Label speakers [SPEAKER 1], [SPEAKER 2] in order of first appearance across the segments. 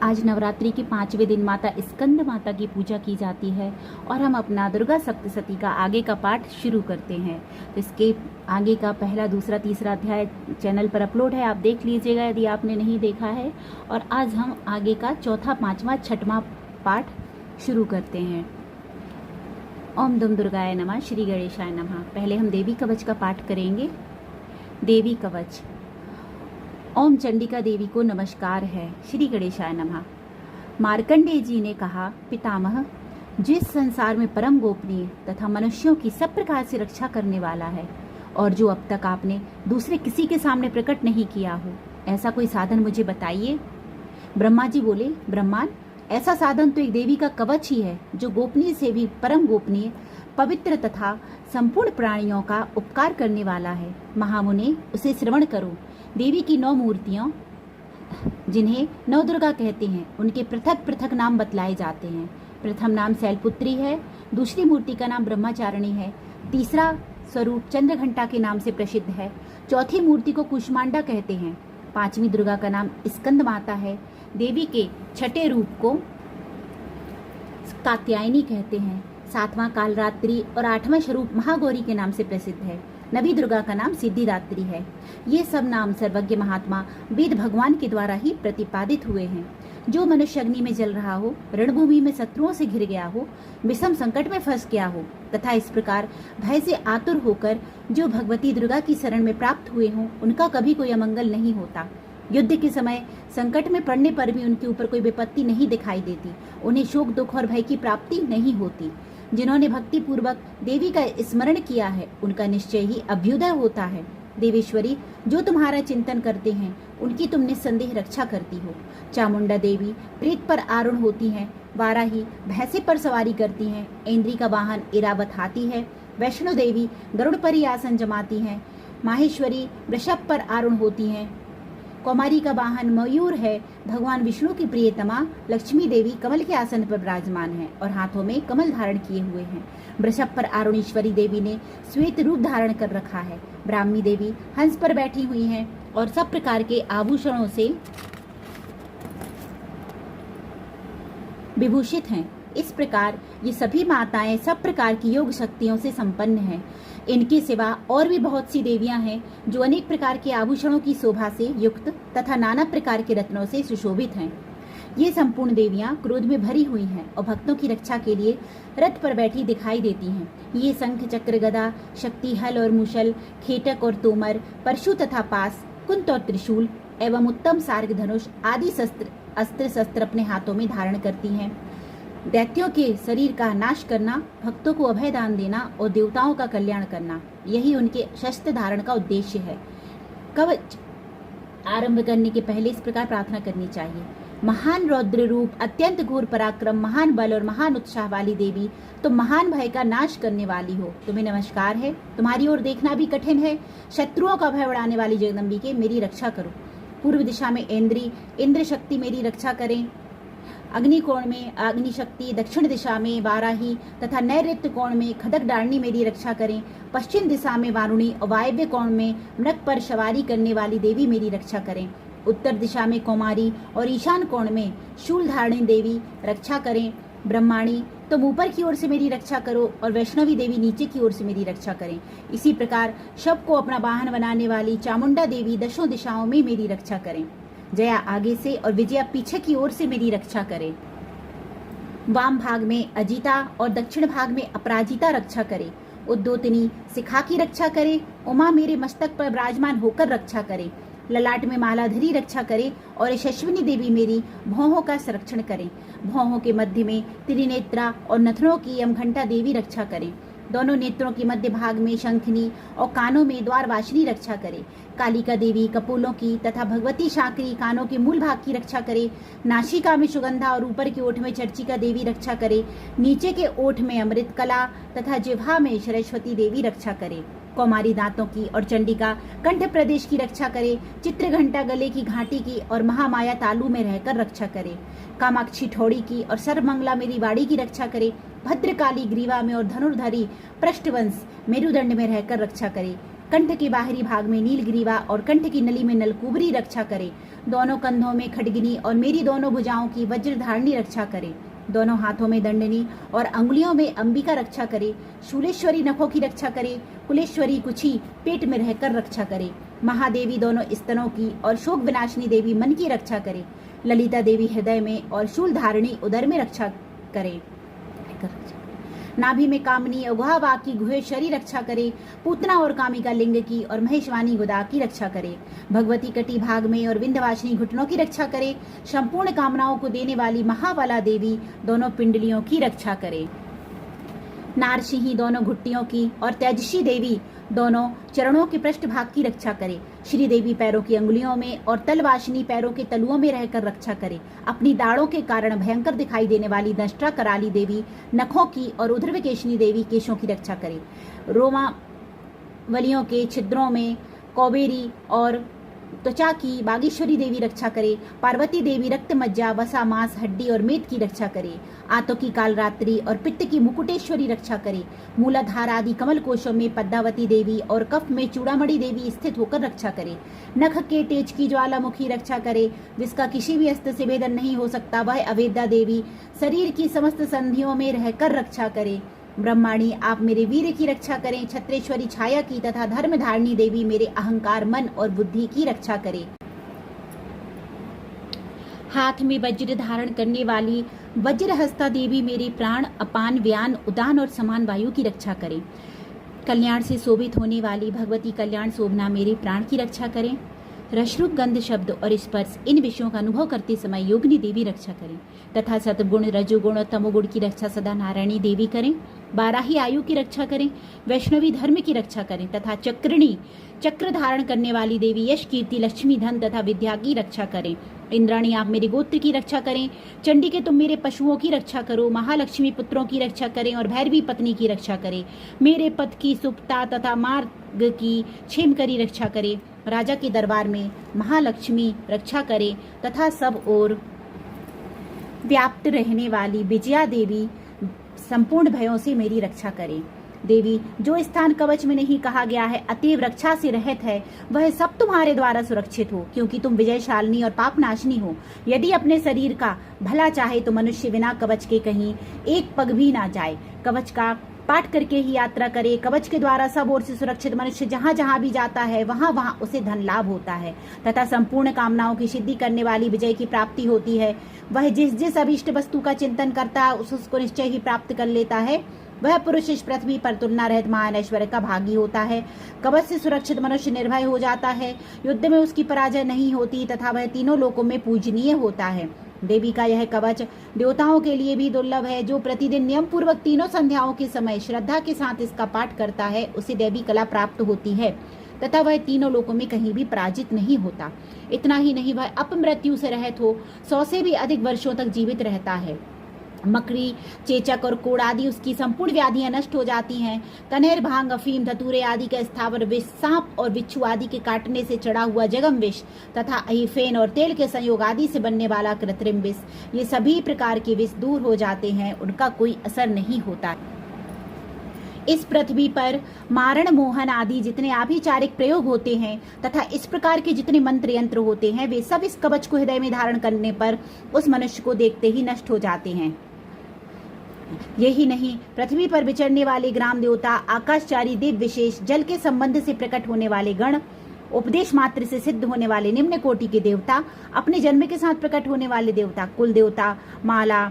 [SPEAKER 1] आज नवरात्रि के 5वें दिन माता स्कंद माता की पूजा की जाती है और हम अपना दुर्गा सप्तशती का आगे का पाठ शुरू करते हैं। तो इसके आगे का पहला, दूसरा, तीसरा अध्याय चैनल पर अपलोड है, आप देख लीजिएगा यदि आपने नहीं देखा है। और आज हम आगे का चौथा, पांचवा, छठवां पाठ शुरू करते हैं। ओम दुम दुर्गाय नमः, श्री गणेशाय नमः। पहले हम देवी कवच का पाठ करेंगे। देवी कवच। ओम चंडिका देवी को नमस्कार है, श्री गणेशाय नमः। मार्कंडेय जी ने कहा, पितामह, जिस संसार में परम गोपनीय तथा मनुष्यों की सब प्रकार से रक्षा करने वाला है और जो अब तक आपने दूसरे किसी के सामने प्रकट नहीं किया हो, ऐसा कोई साधन मुझे बताइए। ब्रह्मा जी बोले, ब्रह्मांड, ऐसा साधन तो एक देवी का कवच ही है जो गोपनीय से भी परम गोपनीय, पवित्र तथा संपूर्ण प्राणियों का उपकार करने वाला है। महामुने, उसे श्रवण करो। देवी की 9 मूर्तियों, जिन्हें नवदुर्गा कहते हैं, उनके पृथक पृथक नाम बतलाए जाते हैं। प्रथम नाम शैलपुत्री है, दूसरी मूर्ति का नाम ब्रह्मचारिणी है, तीसरा स्वरूप चंद्रघंटा के नाम से प्रसिद्ध है, चौथी मूर्ति को कुष्मांडा कहते हैं, पांचवी दुर्गा का नाम स्कंद माता है, देवी के छठे रूप को कात्यायनी कहते हैं, सातवां कालरात्रि और आठवां स्वरूप महागौरी के नाम से प्रसिद्ध है, नवी दुर्गा का नाम सिद्धिदात्री है। ये सब नाम सर्वज्ञ महात्मा वेद भगवान के द्वारा ही प्रतिपादित हुए हैं। जो मनुष्य अग्नि में जल रहा हो, रणभूमि में शत्रुओं से घिर गया हो, विषम संकट में फंस गया हो तथा इस प्रकार भय से आतुर होकर जो भगवती दुर्गा की शरण में प्राप्त हुए हों, उनका कभी कोई अमंगल नहीं होता। युद्ध के समय संकट में पड़ने पर भी उनके ऊपर कोई विपत्ति नहीं दिखाई देती, उन्हें शोक, दुख और भय की प्राप्ति नहीं होती। जिन्होंने भक्ति पूर्वक देवी का स्मरण किया है, उनका निश्चय ही अभ्युदय होता है। देवेश्वरी, जो तुम्हारा चिंतन करते हैं, उनकी तुम निस्संदेह रक्षा करती हो। चामुंडा देवी प्रेत पर आरूढ़ होती हैं, वाराही भैंसे पर सवारी करती हैं, इंद्री का वाहन इरावत हाथी है, वैष्णो देवी गरुड़ पर ही आसन जमाती हैं, माहेश्वरी वृषभ पर आरूढ़ होती हैं, कौमारी का वाहन मयूर है, भगवान विष्णु की प्रियतमा लक्ष्मी देवी कमल के आसन पर विराजमान है और हाथों में कमल धारण किए हुए हैं। वृषभ पर आरुणेश्वरी देवी ने श्वेत रूप धारण कर रखा है। ब्राह्मी देवी हंस पर बैठी हुई हैं और सब प्रकार के आभूषणों से विभूषित हैं। इस प्रकार ये सभी माताएं सब प्रकार की योग शक्तियों से संपन्न हैं। इनके सिवा और भी बहुत सी देवियां हैं जो अनेक प्रकार के आभूषणों की शोभा से युक्त तथा नाना प्रकार के रत्नों से सुशोभित हैं। ये संपूर्ण देवियां क्रोध में भरी हुई हैं और भक्तों की रक्षा के लिए रथ पर बैठी दिखाई देती हैं। ये शंख, चक्र, गदा, शक्ति, हल और मुशल, खेटक और तोमर, परशु तथा पास, कुंत और त्रिशूल एवं उत्तम सार्ग धनुष आदि अस्त्र शस्त्र अपने हाथों में धारण करती हैं। दैत्यों के शरीर का नाश करना, भक्तों को अभय दान देना और देवताओं का कल्याण करना, यही उनके शस्त्र धारण का उद्देश्य है। कवच आरंभ करने के पहले इस प्रकार प्रार्थना करनी चाहिए। महान रौद्र रूप, अत्यंत घोर पराक्रम, महान बल और महान उत्साह वाली देवी, तुम महान भय का नाश करने वाली हो, तुम्हें नमस्कार है। तुम्हारी ओर देखना भी कठिन है। शत्रुओं का भय उड़ाने वाली जगदम्बिके, मेरी रक्षा करो। पूर्व दिशा में इंद्र शक्ति मेरी रक्षा करें। अग्नि कोण में अग्नि शक्ति, दक्षिण दिशा में वाराही तथा नैऋत्य कोण में खदक डालनी मेरी रक्षा करें। पश्चिम दिशा में वारुणी और वायव्य कोण में मृग पर सवारी करने वाली देवी मेरी रक्षा करें। उत्तर दिशा में कौमारी और ईशान कोण में शूल धारणी देवी रक्षा करें। ब्रह्माणी, तुम ऊपर की ओर से मेरी रक्षा करो और वैष्णवी देवी नीचे की ओर से मेरी रक्षा करें। इसी प्रकार शव को अपना वाहन बनाने वाली चामुंडा देवी दशों दिशाओं में मेरी रक्षा करें। जया आगे से और विजया पीछे की ओर से मेरी रक्षा करे। वाम भाग में अजिता और दक्षिण भाग में अपराजिता रक्षा करे। उद्योतिनी शिखा की रक्षा करे। उमा मेरे मस्तक पर विराजमान होकर रक्षा करे। ललाट में मालाधरी रक्षा करे और यशस्विनी देवी मेरी भौहों का संरक्षण करें। भौहों के मध्य में त्रिनेत्रा और नथनों की यमघंटा देवी रक्षा करें। दोनों नेत्रों के मध्य भाग में शंखनी और कानों में द्वारवासिनी रक्षा करे। कालिका देवी कपोलों की तथा भगवती शाकरी कानों के मूल भाग की रक्षा करे। नासिका में सुगंधा और ऊपर के ओठ में चर्चिका देवी रक्षा करे। नीचे के ओठ में अमृत कला तथा जिह्वा में सरस्वती देवी रक्षा करे। कौमारी दांतों की और चंडिका कंठ प्रदेश की रक्षा करे। चित्रघंटा गले की घाटी की और महामाया तालु में रहकर रक्षा करे। कामाक्षी ठोड़ी की और सर्वमंगला मेरी वाड़ी की रक्षा करे। भद्रकाली ग्रीवा में और धनुर्धरी पृष्ठवंश मेरुदंड में रहकर रक्षा करे। कंठ के बाहरी भाग में नीलग्रीवा और कंठ की नली में नलकुबरी रक्षा करे। दोनों कंधों में खड्गिनी और मेरी दोनों भुजाओं की वज्रधारणी रक्षा करे। दोनों हाथों में दंडनी और अंगुलियों में अंबिका रक्षा करे। शूलेश्वरी नखों की रक्षा करे। कुलेश्वरी कुछी पेट में रहकर रक्षा करे। महादेवी दोनों स्तनों की और शोक विनाशिनी देवी मन की रक्षा करे। ललिता देवी हृदय में और शूलधारिणी उदर में रक्षा करे। नाभि में कामनी अगुहावाग की गुहेश्वरी रक्षा करे। पूतना और कामिका लिंग की और महेशवानी गुदा की रक्षा करे। भगवती कटी भाग में और विंध्यवासिनी घुटनों की रक्षा करे। संपूर्ण कामनाओं को देने वाली महाबला देवी दोनों पिंडलियों की रक्षा करे। नारसिंही दोनों घुट्टियों की और तेजस्वी देवी दोनों चरणों के पृष्ठभाग की रक्षा करे। श्री देवी पैरों की अंगुलियों में और तलवासिनी पैरों के तलुओं में रहकर रक्षा करे। अपनी दाढ़ों के कारण भयंकर दिखाई देने वाली दंष्ट्रा कराली देवी नखों की और उर्ध्वकेशिनी देवी केशों की रक्षा करे। रोमावलियों के छिद्रों में कौबेरी और त्वचा की बागेश्वरी देवी रक्षा करे। पार्वती देवी रक्त मज्जा वसा मांस हड्डी और मेद की रक्षा करे। आंतों की कालरात्रि और पित्त की मुकुटेश्वरी रक्षा करे। मूलाधार आदि कमल कोशों में पद्मावती देवी और कफ में चूड़ामणि देवी स्थित होकर रक्षा करे। नख के तेज की ज्वालामुखी रक्षा करे, जिसका किसी भी अस्त्र से भेदन नहीं हो सकता, वह अवेदा देवी शरीर की समस्त संधियों में रहकर रक्षा करे। ब्रह्माणी आप मेरे वीर की रक्षा करें। छत्रेश्वरी छाया की तथा धर्मधारिणी देवी मेरे अहंकार मन और बुद्धि की रक्षा करे। हाथ में वज्र धारण करने वाली वज्रहस्ता देवी मेरे प्राण अपान व्यान उदान और समान वायु की रक्षा करें। कल्याण से शोभित होने वाली भगवती कल्याण शोभना मेरे प्राण की रक्षा करें। रसरूप गंध शब्द और स्पर्श इन विषयों का अनुभव करते समय योगिनी देवी रक्षा करें तथा सतगुण रजोगुण और तमोगुण की रक्षा सदा नारायणी देवी करें। बाराही आयु की रक्षा करें। वैष्णवी धर्म की रक्षा करें तथा चक्रिणी चक्र धारण करने वाली देवी यश कीर्ति लक्ष्मी धन तथा विद्या की रक्षा करें। इंद्राणी आप मेरे गोत्र की रक्षा करें। चंडी के तुम मेरे पशुओं की रक्षा करो। महालक्ष्मी पुत्रों की रक्षा करें और भैरवी पत्नी की रक्षा करें। मेरे पथ की सुप्ता तथा मार्ग की क्षेमकरी रक्षा करें। राजा के दरबार में महालक्ष्मी रक्षा करे तथा सब ओर व्याप्त रहने वाली विजया देवी संपूर्ण भयों से मेरी रक्षा करे। देवी जो स्थान कवच में नहीं कहा गया है अतएव रक्षा से रहित है, वह सब तुम्हारे द्वारा सुरक्षित हो, क्योंकि तुम विजयशालिनी और पापनाशिनी हो। यदि अपने शरीर का भला चाहे तो मनुष्य बिना कवच के कहीं एक पग भी ना जाए। कवच का पाठ करके ही यात्रा करे। कवच के द्वारा सब ओर से सुरक्षित मनुष्य जहाँ जहाँ भी जाता है वहाँ वहाँ उसे धन लाभ होता है तथा संपूर्ण कामनाओं की सिद्धि करने वाली विजय की प्राप्ति होती है। वह जिस जिस अभीष्ट वस्तु का चिंतन करता है उसको निश्चय ही प्राप्त कर लेता है। वह पुरुष इस पृथ्वी पर तुलना रहित महान ऐश्वर्य का भागी होता है। कवच से सुरक्षित मनुष्य निर्भय हो जाता है। युद्ध में उसकी पराजय नहीं होती तथा वह तीनों लोकों में पूजनीय होता है। देवी का यह कवच देवताओं के लिए भी दुर्लभ है। जो प्रतिदिन नियम पूर्वक तीनों संध्याओं के समय श्रद्धा के साथ इसका पाठ करता है उसे देवी कला प्राप्त होती है तथा वह तीनों लोकों में कहीं भी पराजित नहीं होता। इतना ही नहीं, वह अपमृत्यु से रहित हो 100 से भी अधिक वर्षों तक जीवित रहता है। मकड़ी चेचक और कोड़ आदि उसकी संपूर्ण व्याधियां नष्ट हो जाती हैं। कनेर भांग अफीम धतूरे आदि का स्थावर विष, सांप और बिच्छू आदि के काटने से चढ़ा हुआ जगम विष तथा अहिफेन और तेल के संयोग आदि से बनने वाला कृत्रिम विष, ये सभी प्रकार के विष दूर हो जाते हैं, उनका कोई असर नहीं होता। इस पृथ्वी पर मारण मोहन आदि जितने आभिचारिक प्रयोग होते हैं तथा इस प्रकार के जितने मंत्र यंत्र होते हैं वे सब इस कवच को हृदय में धारण करने पर उस मनुष्य को देखते ही नष्ट हो जाते हैं। यही नहीं, पृथ्वी पर विचरने वाले ग्राम देवता, आकाशचारी देव विशेष, जल के संबंध से प्रकट होने वाले गण, उपदेश मात्र से सिद्ध होने वाले निम्न कोटि के देवता, अपने जन्म के साथ प्रकट होने वाले देवता, कुल देवता, माला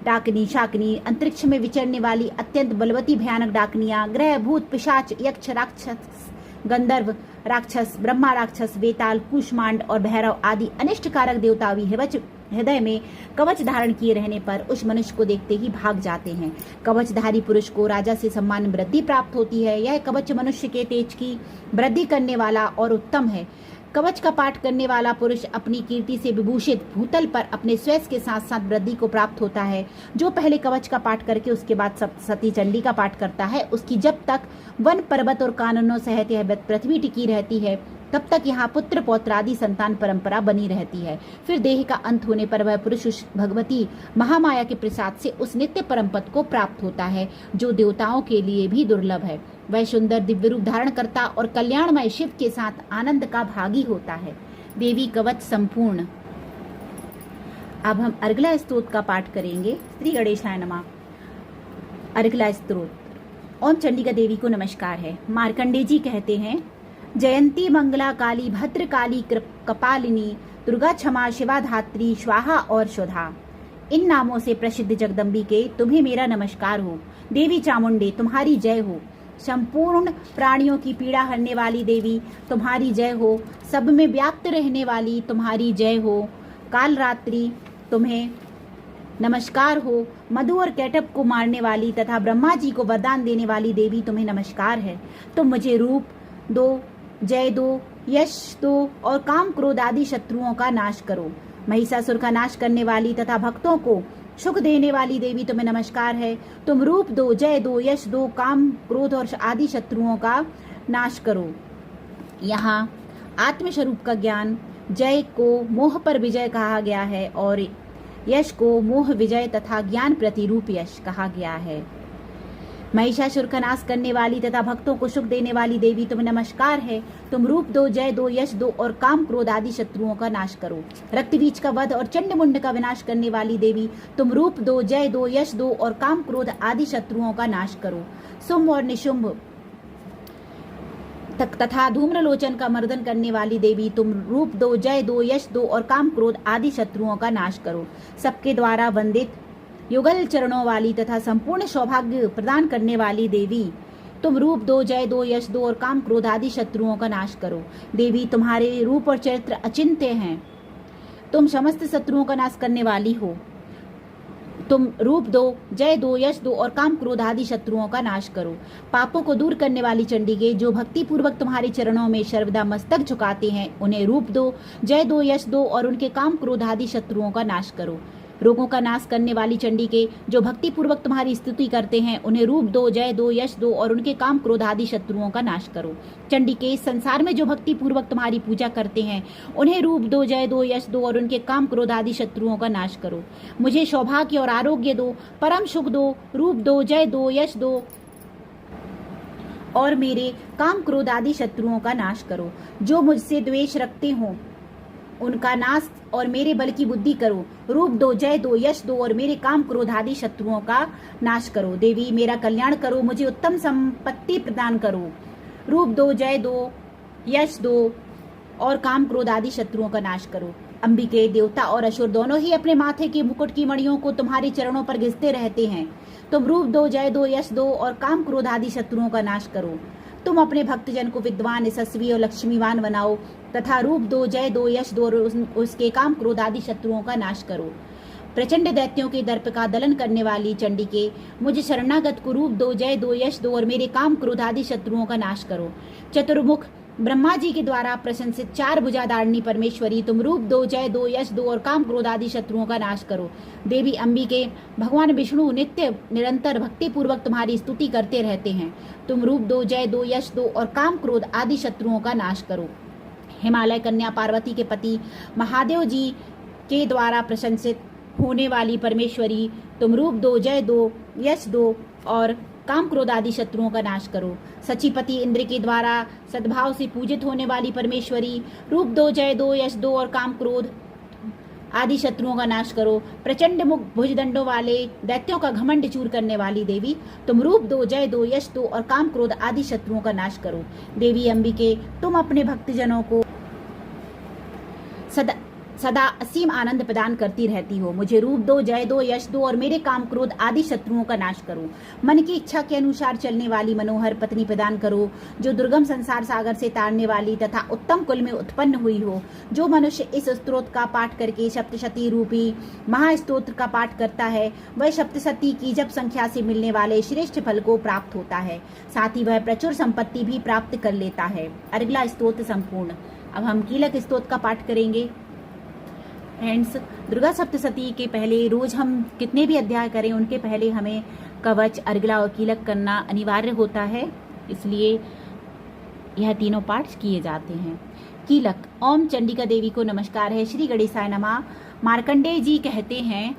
[SPEAKER 1] डाकनी शाकनी, अंतरिक्ष में विचरने वाली अत्यंत बलवती भयानक डाकनियां, ग्रह भूत पिशाच यक्ष राक्षस गंधर्व राक्षस ब्रह्मा राक्षस वेताल कुष्मांड और भैरव आदि अनिष्ट कारक देवता भी हृदय में कवच धारण किए रहने पर उस मनुष्य को देखते ही भाग जाते हैं। कवचधारी पुरुष को राजा से सम्मान वृद्धि प्राप्त होती है। यह कवच मनुष्य के तेज की वृद्धि करने वाला और उत्तम है। कवच का पाठ करने वाला पुरुष अपनी कीर्ति से विभूषित भूतल पर अपने स्वयं के साथ साथ वृद्धि को प्राप्त होता है। जो पहले कवच का पाठ करके उसके बाद सती चंडी का पाठ करता है, उसकी जब तक वन पर्वत और कानूनों सहित यह पृथ्वी टिकी रहती है तब तक यहाँ पुत्र पौत्र आदि संतान परंपरा बनी रहती है। फिर देह का अंत होने पर वह पुरुष उस भगवती महामाया के प्रसाद से उस नित्य परम पद को प्राप्त होता है जो देवताओं के लिए भी दुर्लभ है। वह सुंदर दिव्य रूप धारण करता और कल्याणमय शिव के साथ आनंद का भागी होता है। देवी कवच संपूर्ण। अब हम अर्गला स्तोत्र का पाठ करेंगे। श्री गणेशाय नमः। अर्गला स्तोत्र। ओम चंडिका देवी को नमस्कार है। मार्कंडे जी कहते हैं, जयंती मंगला काली भद्र काली कपालिनी दुर्गा क्षमा शिवा धात्री स्वाहा और शोधा। इन नामों से प्रसिद्ध जगदम्बिके तुम्हें मेरा नमस्कार हो। देवी चामुंडे तुम्हारी जय हो। संपूर्ण प्राणियों की पीड़ा हरने वाली देवी तुम्हारी जय हो। सब में व्याप्त रहने वाली तुम्हारी जय हो। कालरात्रि तुम्हें नमस्कार हो। मधु और कैटब को मारने वाली तथा ब्रह्मा जी को वरदान देने वाली देवी तुम्हें नमस्कार है। तुम मुझे रूप दो, जय दो, यश दो और काम क्रोध आदि शत्रुओं का नाश करो। महिषासुर का नाश करने वाली तथा भक्तों को सुख देने वाली देवी तुम्हें नमस्कार है। तुम रूप दो, जय दो, यश दो, काम क्रोध और आदि शत्रुओं का नाश करो। यहाँ आत्मस्वरूप का ज्ञान, जय को मोह पर विजय कहा गया है और यश को मोह विजय तथा ज्ञान प्रतिरूप यश कहा गया है। महिषासुर का नाश करने वाली तथा भक्तों को सुख देने वाली देवी तुम्हें नमस्कार है। तुम रूप दो, जय दो, यश दो और काम क्रोध आदि शत्रुओं का नाश करो। रक्तबीज का वध और चंड मुंड का विनाश करने वाली देवी तुम रूप दो, जय दो, यश दो और काम क्रोध आदि शत्रुओं का नाश करो। शुंभ और निशुंभ तथा धूम्रलोचन का मर्दन करने वाली देवी तुम रूप दो, जय दो, यश दो और काम क्रोध आदि शत्रुओं का नाश करो। सबके द्वारा वंदित युगल चरणों वाली तथा संपूर्ण सौभाग्य प्रदान करने वाली देवी तुम रूप दो, जय दो, यश दो और काम क्रोध आदि शत्रुओं का नाश करो। देवी तुम्हारे रूप और चरित्र अचिंत्य हैं। तुम समस्त शत्रुओं का नाश करने वाली हो। तुम रूप दो, जय दो, यश दो और काम क्रोध आदि शत्रुओं का नाश करो। पापों को दूर करने वाली चंडिके जो भक्ति पूर्वक तुम्हारे चरणों में सर्वदा मस्तक झुकाते हैं, उन्हें रूप दो, जय दो, यश दो और उनके काम क्रोध आदि शत्रुओं का नाश करो। रोगों का नाश करने वाली चंडिके जो भक्ति पूर्वक तुम्हारी स्तुति करते हैं, उन्हें रूप दो, जय दो, यश दो और उनके काम क्रोध आदि शत्रुओं का नाश करो। चंडिके संसार में जो भक्ति पूर्वक तुम्हारी पूजा करते हैं, उन्हें रूप दो, जय दो, यश दो और उनके काम क्रोध आदि शत्रुओं का नाश करो। मुझे सौभाग्य और आरोग्य दो, परम सुख दो, रूप दो, जय दो, यश दो और मेरे काम क्रोध आदि शत्रुओं का नाश करो। जो मुझसे द्वेष रखते हों उनका नाश और मेरे बल की बुद्धि करो। रूप दो, जय दो, यश दो और मेरे काम क्रोध आदि शत्रुओं का नाश करो। देवी मेरा कल्याण करो, मुझे उत्तम संपत्ति प्रदान करो। रूप दो, जय दो, यश दो और काम क्रोध आदि शत्रुओं का नाश करो। अंबिके, देवता और असुर दोनों ही अपने माथे के मुकुट की मणियों को तुम्हारे चरणों पर घिसते रहते हैं। तुम रूप दो, जय दो, यश दो और काम क्रोध आदि शत्रुओं का नाश करो। तुम अपने भक्तजन को विद्वान, यशस्वी और लक्ष्मीवान बनाओ तथा रूप दो, जय दो, यश दो और उसके काम क्रोध आदि शत्रुओं का नाश करो। प्रचंड दैत्यों के दर्प का दलन करने वाली चंडिके मुझे शरणागत को रूप दो, जय दो, यश दो और मेरे काम क्रोध आदि शत्रुओं का नाश करो। चतुर्मुख ब्रह्मा जी के द्वारा प्रशंसित चार भुजाधारिणी परमेश्वरी तुम रूप दो, जय दो, यश दो और काम क्रोध आदि शत्रुओं का नाश करो। देवी अंबिके, भगवान विष्णु नित्य निरंतर भक्ति पूर्वक तुम्हारी स्तुति करते रहते हैं। तुम रूप दो, जय दो, यश दो और काम क्रोध आदि शत्रुओं का नाश करो। हिमालय कन्या पार्वती के पति महादेव जी के द्वारा प्रशंसित होने वाली परमेश्वरी तुम रूप दो, जय दो, यश दो और काम क्रोध आदि शत्रुओं का नाश करो। सचीपति इंद्र के द्वारा सद्भाव से पूजित होने वाली परमेश्वरी रूप दो, जय दो, यश दो और काम क्रोध आदि शत्रुओं का नाश करो। प्रचंड मुख भुजदंडों वाले दैत्यों का घमंड चूर करने वाली देवी तुम रूप दो, जय दो, यश दो और काम क्रोध आदि शत्रुओं का नाश करो। देवी अंबिके, तुम अपने भक्तजनों को सदा असीम आनंद प्रदान करती रहती हो। मुझे रूप दो, जय दो, यश दो और मेरे काम क्रोध आदि शत्रुओं का नाश करो। मन की इच्छा के अनुसार चलने वाली मनोहर पत्नी प्रदान करो, जो दुर्गम संसार सागर से तारने वाली तथा उत्तम कुल में उत्पन्न हुई हो। जो मनुष्य इस स्तोत्र का पाठ करके सप्तशती रूपी महास्तोत्र का पाठ करता है, वह सप्तशती की जप संख्या से मिलने वाले श्रेष्ठ फल को प्राप्त होता है। साथ ही वह प्रचुर संपत्ति भी प्राप्त कर लेता है। अगला स्तोत्र संपूर्ण। अब हम कीलक स्तोत्र का पाठ करेंगे। फ्रेंड्स, दुर्गा सप्तशती के पहले रोज हम कितने भी अध्याय करें, उनके पहले हमें कवच, अर्गला और कीलक करना अनिवार्य होता है, इसलिए यह तीनों पाठ किए जाते हैं। कीलक। ओम चंडिका देवी को नमस्कार है। श्री गणेशाय नमः। मार्कंडेय जी कहते हैं,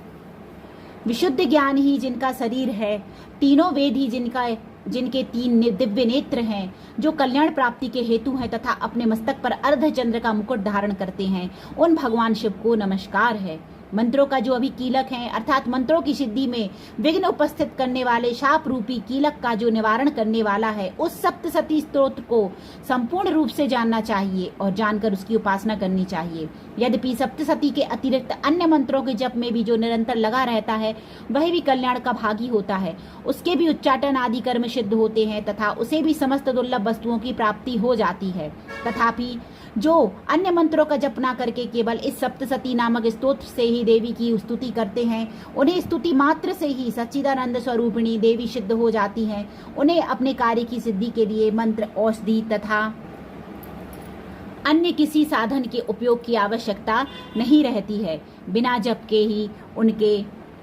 [SPEAKER 1] विशुद्ध ज्ञान ही जिनका शरीर है, तीनों वेद ही जिनका जिनके 3 दिव्य नेत्र हैं, जो कल्याण प्राप्ति के हेतु हैं तथा अपने मस्तक पर अर्धचंद्र का मुकुट धारण करते हैं, उन भगवान शिव को नमस्कार है। मंत्रों का जो अभी कीलक है, अर्थात मंत्रों की सिद्धि में विघ्न उपस्थित करने वाले शाप रूपी कीलक का जो निवारण करने वाला है, उस सप्तशती स्तोत्र को संपूर्ण रूप से जानना चाहिए और जानकर उसकी उपासना करनी चाहिए। यद्यपि सप्तशती के अतिरिक्त अन्य मंत्रों के जप में भी जो निरंतर लगा रहता है, वह भी कल्याण का भागी होता है। उसके भी उच्चाटन आदि कर्म सिद्ध होते हैं तथा उसे भी समस्त दुर्लभ वस्तुओं की प्राप्ति हो जाती है। तथापि जो अन्य मंत्रों का जप न करके केवल इस सप्तशती नामक स्तोत्र से ही देवी की स्तुति करते हैं, उन्हें स्तुति मात्र से ही सच्चिदानंद स्वरूपिणी देवी सिद्ध हो जाती हैं। उन्हें अपने कार्य की सिद्धि के लिए मंत्र, औषधि तथा अन्य किसी साधन के उपयोग की आवश्यकता नहीं रहती है। बिना जप के ही उनके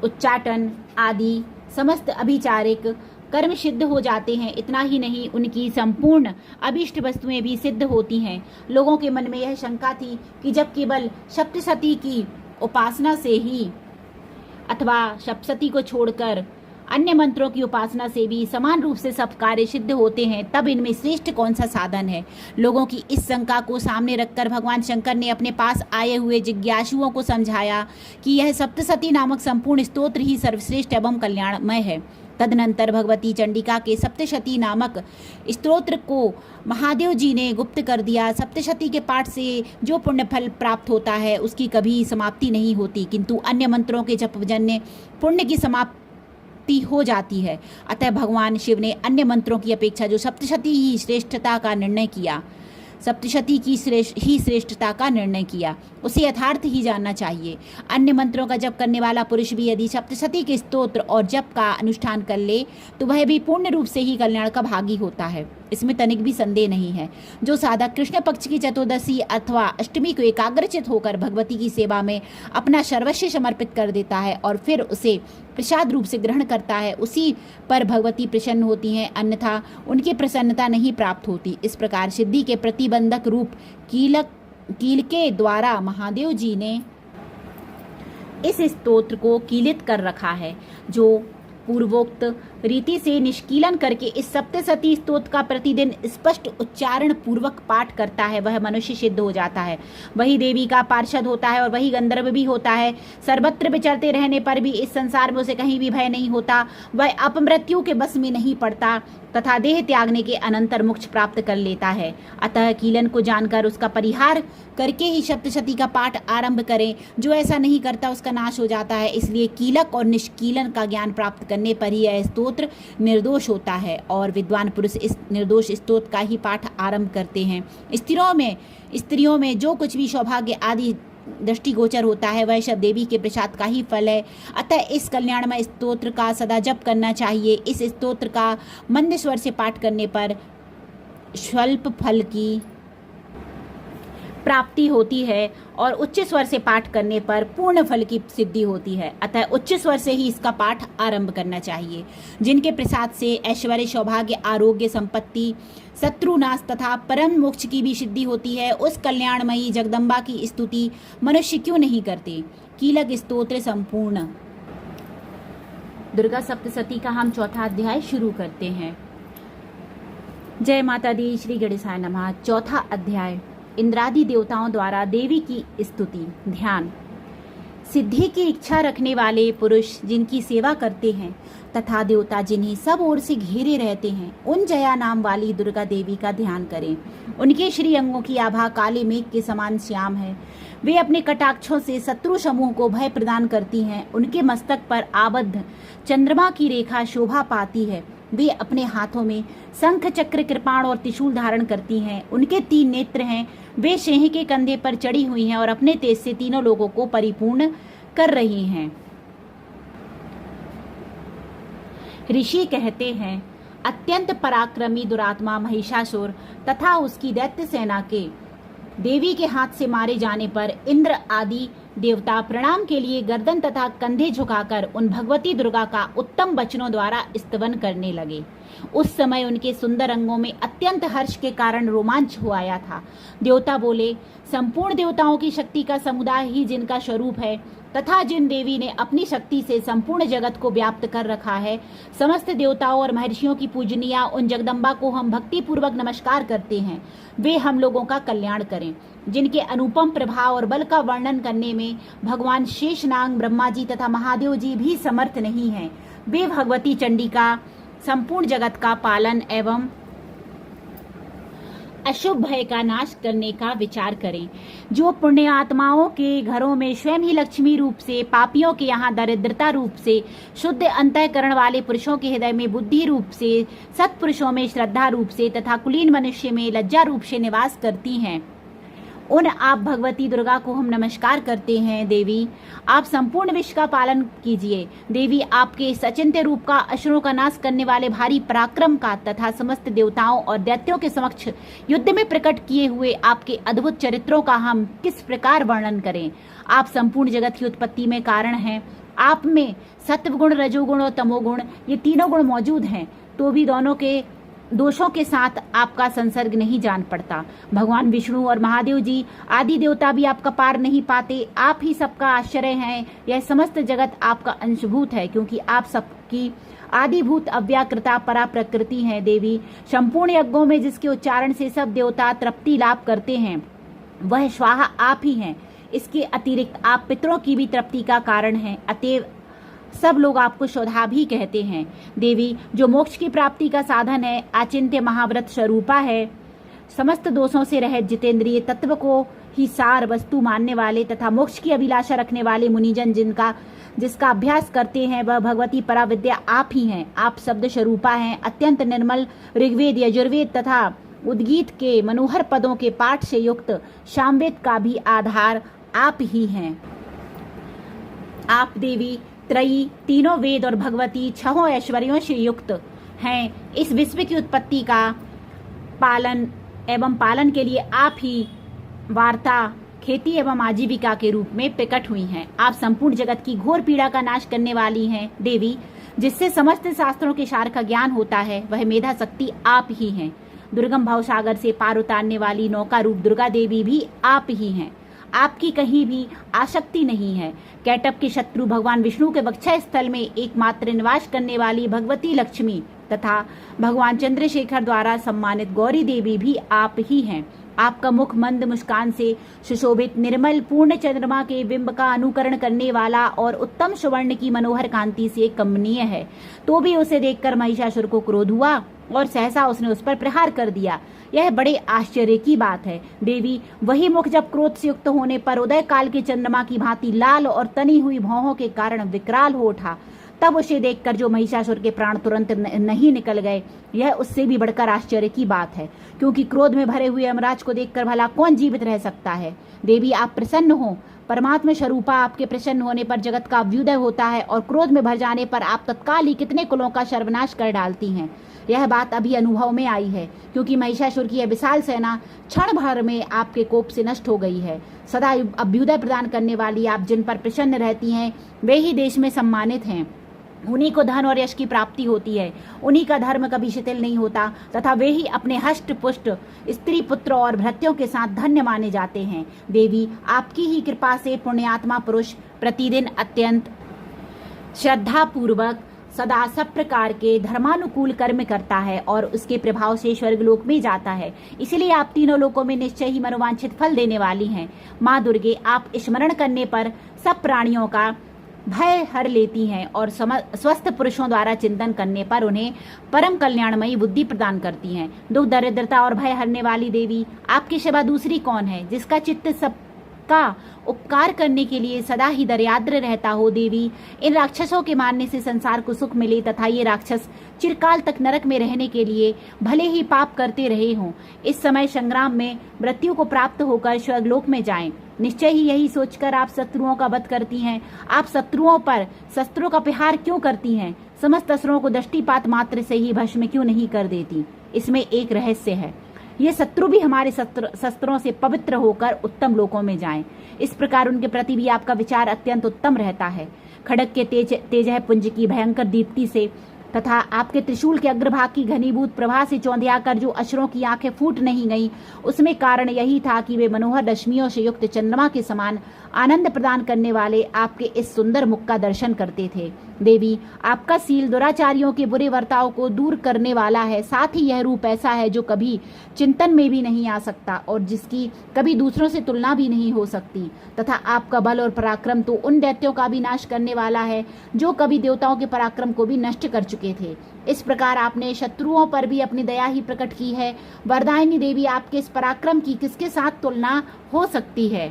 [SPEAKER 1] उच्चाटन आदि समस्त अभिचारिक कर्म सिद्ध हो जाते हैं। इतना ही नहीं, उनकी संपूर्ण अभीष्ट वस्तुएं भी सिद्ध होती हैं। लोगों के मन में यह शंका थी कि जब केवल सप्तशती की उपासना से ही अथवा सप्तशती को छोड़कर अन्य मंत्रों की उपासना से भी समान रूप से सब कार्य सिद्ध होते हैं, तब इनमें श्रेष्ठ कौन सा साधन है। लोगों की इस शंका को सामने रखकर भगवान शंकर ने अपने पास आए हुए जिज्ञासुओं को समझाया कि यह सप्तशती नामक संपूर्ण स्तोत्र ही सर्वश्रेष्ठ एवं कल्याणमय है। तदनंतर भगवती चंडिका के सप्तशती नामक स्तोत्र को महादेव जी ने गुप्त कर दिया। सप्तशती के पाठ से जो पुण्य फल प्राप्त होता है, उसकी कभी समाप्ति नहीं होती, किंतु अन्य मंत्रों के जपजन्य पुण्य की समाप्ति हो जाती है। अतः भगवान शिव ने अन्य मंत्रों की अपेक्षा जो सप्तशती ही श्रेष्ठता का निर्णय किया, सप्तशती की श्रेष्ठता का निर्णय किया, उसे यथार्थ ही जानना चाहिए। अन्य मंत्रों का जप करने वाला पुरुष भी यदि सप्तशती के स्तोत्र और जप का अनुष्ठान कर ले, तो वह भी पूर्ण रूप से ही कल्याण का भागी होता है। इसमें तनिक भी संदेह नहीं है। जो साधक कृष्ण पक्ष की चतुर्दशी अथवा अष्टमी को एकाग्रचित होकर भगवती की सेवा में अपना सर्वस्व समर्पित कर देता है और फिर उसे प्रसाद रूप से ग्रहण करता है, उसी पर भगवती प्रसन्न होती हैं, अन्यथा उनकी प्रसन्नता नहीं प्राप्त होती। इस प्रकार सिद्धि के प्रतिबंधक रूप कील के द्वारा महादेव जी ने इस स्तोत्र को कीलित कर रखा है। जो पूर्वोक्त रीति से निष्कीलन करके इस सप्तशती स्तोत्र का प्रतिदिन स्पष्ट उच्चारण पूर्वक पाठ करता है, वह मनुष्य सिद्ध हो जाता है। वही देवी का पार्षद होता है और वही गंधर्व भी होता है। सर्वत्र विचरते रहने पर भी इस संसार में उसे कहीं भी भय नहीं होता। वह अपमृत्यु के बस में नहीं पड़ता तथा देह त्यागने के अनंतर मोक्ष प्राप्त कर लेता है। अतः कीलन को जानकर उसका परिहार करके ही सप्तशती का पाठ आरंभ करें। जो ऐसा नहीं करता उसका नाश हो जाता है। इसलिए कीलक और निष्कीलन का ज्ञान प्राप्त करने पर ही यह स्तोत्र निर्दोष होता है और विद्वान पुरुष इस निर्दोष स्तोत्र का ही पाठ आरंभ करते हैं। स्त्रियों में जो कुछ भी सौभाग्य आदि दृष्टिगोचर होता है, वह सब देवी के प्रसाद का ही फल है। अतः इस कल्याणमय स्तोत्र का सदा जप करना चाहिए। इस स्तोत्र का मंद स्वर से पाठ करने पर स्वल्प फल की प्राप्ति होती है और उच्च स्वर से पाठ करने पर पूर्ण फल की सिद्धि होती है। अतः उच्च स्वर से ही इसका पाठ आरंभ करना चाहिए। जिनके प्रसाद से ऐश्वर्य, सौभाग्य, आरोग्य, संपत्ति, शत्रुनाश तथा परम मोक्ष की भी सिद्धि होती है, उस कल्याणमयी जगदम्बा की स्तुति मनुष्य क्यों नहीं करते। कीलक स्तोत्र संपूर्ण। दुर्गा सप्तशती का हम चौथा अध्याय शुरू करते हैं। जय माता दी, श्री गणेशाय नमः। चौथा अध्याय, इंद्रादि देवताओं द्वारा देवी की स्तुति। ध्यान। सिद्धि की इच्छा रखने वाले पुरुष जिनकी सेवा करते हैं तथा देवता जिन्हें सब ओर से घेरे रहते हैं, उन जया नाम वाली दुर्गा देवी का ध्यान करें। उनके श्री अंगों की आभा काले मेघ के समान श्याम है। वे अपने कटाक्षों से शत्रु समूह को भय प्रदान करती हैं। उनके मस्तक पर आबद्ध चंद्रमा की रेखा शोभा पाती है। वे अपने हाथों में शंख, चक्र, कृपाण और त्रिशूल धारण करती हैं। उनके 3 नेत्र हैं। वे सिंह के कंधे पर चढ़ी हुई हैं और अपने तेज से तीनों लोगों को परिपूर्ण कर रही हैं। ऋषि कहते हैं, अत्यंत पराक्रमी दुरात्मा महिषासुर तथा उसकी दैत्य सेना के देवी के हाथ से मारे जाने पर इंद्र आदि देवता प्रणाम के लिए गर्दन तथा कंधे झुकाकर उन भगवती दुर्गा का उत्तम वचनों द्वारा स्तवन करने लगे। उस समय उनके सुंदर अंगों में अत्यंत हर्ष के कारण रोमांच हो आया था। देवता बोले, संपूर्ण देवताओं की शक्ति का समुदाय ही जिनका स्वरूप है तथा जिन देवी ने अपनी शक्ति से संपूर्ण जगत को व्याप्त कर रखा है, समस्त देवताओं और महर्षियों की पूजनीय उन जगदम्बा को हम भक्ति पूर्वक नमस्कार करते हैं। वे हम लोगों का कल्याण करें। जिनके अनुपम प्रभाव और बल का वर्णन करने में भगवान शेषनाग, ब्रह्मा जी तथा महादेव जी भी समर्थ नहीं हैं। वे भगवती चंडिका संपूर्ण जगत का पालन एवं अशुभ भय का नाश करने का विचार करें। जो पुण्य आत्माओं के घरों में स्वयं ही लक्ष्मी रूप से, पापियों के यहाँ दरिद्रता रूप से, शुद्ध अंतःकरण वाले पुरुषों के हृदय में बुद्धि रूप से, सत्पुरुषों में श्रद्धा रूप से तथा कुलीन मनुष्य में लज्जा रूप से निवास करती हैं, उन आप भगवती दुर्गा को हम नमस्कार करते हैं। देवी, आप संपूर्ण विश्व का पालन कीजिए। देवी, आपके सचिंत्य रूप का, असुरों का नाश करने वाले भारी पराक्रम का तथा समस्त देवताओं और दैत्यों के समक्ष युद्ध में प्रकट किए हुए आपके अद्भुत चरित्रों का हम किस प्रकार वर्णन करें। आप संपूर्ण जगत की उत्पत्ति में कारण हैं। आप में सत्वगुण, रजोगुण और तमोगुण, ये तीनों गुण मौजूद हैं, तो भी दोनों के दोषों के साथ आपका संसर्ग नहीं जान पड़ता। भगवान विष्णु और महादेव जी आदि देवता भी आपका पार नहीं पाते। आप ही सबका आश्रय हैं। यह समस्त जगत आपका अंशभूत है, क्योंकि आप सबकी आदिभूत अव्याकृता परा प्रकृति हैं। देवी, संपूर्ण यज्ञों में जिसके उच्चारण से सब देवता तृप्ति लाभ करते हैं, वह स्वाहा आप ही हैं। इसके अतिरिक्त आप पितरों की भी तृप्ति का कारण हैं। अतएव सब लोग आपको शोधा भी कहते हैं। देवी, जो मोक्ष की प्राप्ति का साधन है, अचिंत्य महाव्रत स्वरूपा है, समस्त दोषों से रहित जितेंद्रिय तत्व को ही सार वस्तु मानने वाले तथा मोक्ष की अभिलाषा रखने वाले मुनिजन जिसका अभ्यास करते हैं, वह भगवती पराविद्या आप ही हैं। आप शब्द स्वरूपा हैं। अत्यंत निर्मल ऋग्वेद, यजुर्वेद तथा उद्गीत के मनोहर पदों के पाठ से युक्त सामवेद का भी आधार आप ही हैं। आप देवी त्रयी, तीनों वेद और भगवती छहों ऐश्वर्यों से युक्त हैं। इस विश्व की उत्पत्ति का पालन के लिए आप ही वार्ता, खेती एवं आजीविका के रूप में प्रकट हुई हैं। आप संपूर्ण जगत की घोर पीड़ा का नाश करने वाली हैं। देवी, जिससे समस्त शास्त्रों के सार का ज्ञान होता है, वह मेधा शक्ति आप ही हैं। दुर्गम भाव सागर से पार उतारने वाली नौका रूप दुर्गा देवी भी आप ही हैं। आपकी कहीं भी आसक्ति नहीं है। कैटप के शत्रु भगवान विष्णु के वक्षा स्थल में एकमात्र निवास करने वाली भगवती लक्ष्मी तथा भगवान चंद्रशेखर द्वारा सम्मानित गौरी देवी भी आप ही हैं। आपका मुख मंद मुस्कान से सुशोभित निर्मल पूर्ण चंद्रमा के बिंब का अनुकरण करने वाला और उत्तम सुवर्ण की मनोहर कांति से कमनीय है। तो भी उसे देखकर महिषासुर को क्रोध हुआ और सहसा उसने उस पर प्रहार कर दिया। यह बड़े आश्चर्य की बात है। देवी, वही मुख जब क्रोध से युक्त होने पर उदय काल के चंद्रमा की भांति लाल और तनी हुई भौहों के कारण विकराल हो उठा, तब उसे देखकर जो महिषासुर के प्राण तुरंत नहीं निकल गए, यह उससे भी बढ़कर आश्चर्य की बात है, क्योंकि क्रोध में भरे हुए यमराज को देखकर भला कौन जीवित रह सकता है। देवी, आप प्रसन्न हो। परमात्मा स्वरूपा आपके प्रसन्न होने पर जगत का अभ्युदय होता है और क्रोध में भर जाने पर आप तत्काल ही कितने कुलों का सर्वनाश कर डालती हैं। यह बात अभी अनुभव में आई है, क्योंकि महिषासुर की यह विशाल सेना क्षण भर में आपके कोप से नष्ट हो गई है। सदा अभ्युदय प्रदान करने वाली आप जिन पर प्रसन्न रहती हैं, वे ही देश में सम्मानित हैं। उन्हीं को धन और यश की प्राप्ति होती है। उन्हीं का धर्म कभी शिथिल नहीं होता तथा वे ही अपने हष्ट पुष्ट स्त्री पुत्र और भृत्यों के साथ धन्य माने जाते हैं। देवी, आपकी ही कृपा से पुण्यात्मा पुरुष प्रतिदिन अत्यंत श्रद्धा पूर्वक सदा सब प्रकार के धर्मानुकूल कर्म करता है और उसके प्रभाव से स्वर्गलोक में जाता है। इसलिए आप तीनों लोकों में निश्चय ही मनोवांछित फल देने वाली हैं। माँ दुर्गे, आप स्मरण करने पर सब प्राणियों का भय हर लेती हैं और स्वस्थ पुरुषों द्वारा चिंतन करने पर उन्हें परम कल्याणमयी बुद्धि प्रदान करती हैं। दुख, दरिद्रता और भय हरने वाली देवी, आपके सिवा दूसरी कौन है जिसका चित्त सबका उपकार करने के लिए सदा ही दयाद्र रहता हो। देवी, इन राक्षसों के मारने से संसार को सुख मिले तथा ये राक्षस चिरकाल तक नरक में रहने के लिए भले ही पाप करते रहे हों, इस समय संग्राम में मृत्यु को प्राप्त होकर स्वर्गलोक में जाएं। निश्चय ही यही सोचकर आप शत्रुओं का वध करती हैं। आप शत्रुओं पर शस्त्रों का प्रहार क्यों करती हैं? समस्त असुरों को दृष्टिपात मात्र से ही भस्म क्यों नहीं कर देती? इसमें एक रहस्य है। ये शत्रु भी हमारे शस्त्रों से पवित्र होकर उत्तम लोकों में जाएं। इस प्रकार उनके प्रति भी आपका विचार अत्यंत उत्तम रहता है। खड़ग के तेज पुंज की भयंकर दीप्ति से तथा आपके त्रिशूल के अग्रभाग की घनीभूत प्रभा से चौंधिया कर जो असुरों की आंखें फूट नहीं गईं, उसमें कारण यही था कि वे मनोहर रश्मियों से युक्त चंद्रमा के समान आनंद प्रदान करने वाले आपके इस सुंदर मुख का दर्शन करते थे। देवी, आपका सील दुराचारियों के बुरे वर्ताव को दूर करने वाला है। साथ ही यह रूप ऐसा है जो कभी चिंतन में भी नहीं आ सकता और जिसकी कभी दूसरों से तुलना भी नहीं हो सकती। तथा आपका बल और पराक्रम तो उन दैत्यों का भी नाश करने वाला है जो कभी देवताओं के पराक्रम को भी नष्ट कर चुके थे। इस प्रकार आपने शत्रुओं पर भी अपनी दया ही प्रकट की है। वरदायिनी देवी, आपके इस पराक्रम की किसके साथ तुलना हो सकती है?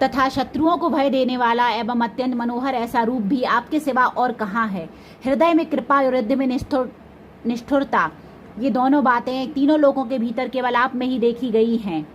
[SPEAKER 1] तथा शत्रुओं को भय देने वाला एवं अत्यंत मनोहर ऐसा रूप भी आपके सिवा और कहाँ है? हृदय में कृपा और हृदय में निष्ठुरता, ये दोनों बातें तीनों लोगों के भीतर केवल आप में ही देखी गई हैं।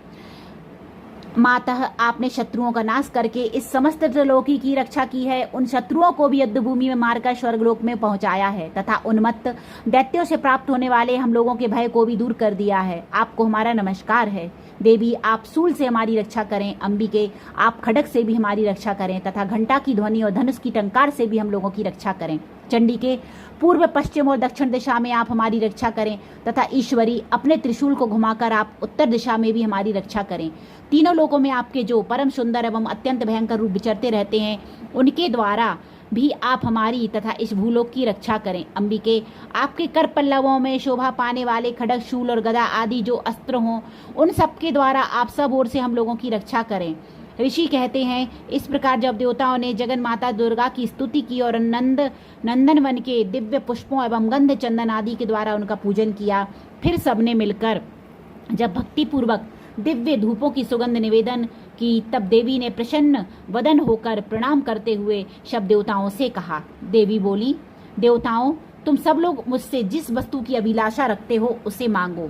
[SPEAKER 1] मातः आपने शत्रुओं का नाश करके इस समस्त त्रिलोकी की रक्षा की है। उन शत्रुओं को भी युद्ध भूमि में मारकर स्वर्गलोक में पहुंचाया है तथा उन्मत्त दैत्यों से प्राप्त होने वाले हम लोगों के भय को भी दूर कर दिया है। आपको हमारा नमस्कार है। देवी, आप सूल से हमारी रक्षा करें। अंबिके, आप खड्ग से भी हमारी रक्षा करें तथा घंटा की ध्वनि और धनुष की टंकार से भी हम लोगों की रक्षा करें। चंडिके, पूर्व, पश्चिम और दक्षिण दिशा में आप हमारी रक्षा करें तथा ईश्वरी, अपने त्रिशूल को घुमाकर आप उत्तर दिशा में भी हमारी रक्षा करें। तीनों लोकों में आपके जो परम सुंदर एवं अत्यंत भयंकर रूप विचरते रहते हैं, उनके द्वारा भी आप हमारी तथा इस भूलोक की रक्षा करें। अंबिके, आपके कर पल्लवों में शोभा पाने वाले खड्ग, शूल और गदा आदि जो अस्त्र हों, उन सबके द्वारा आप सब ओर से हम लोगों की रक्षा करें। ऋषि कहते हैं, इस प्रकार जब देवताओं ने जगन माता दुर्गा की स्तुति की और नंदन वन के दिव्य पुष्पों एवं गंध चंदन आदि के द्वारा उनका पूजन किया, फिर सबने मिलकर जब भक्ति पूर्वक दिव्य धूपों की सुगंध निवेदन की, तब देवी ने प्रसन्न वदन होकर प्रणाम करते हुए सब देवताओं से कहा। देवी बोली, देवताओं, तुम सब लोग मुझसे जिस वस्तु की अभिलाषा रखते हो उसे मांगो।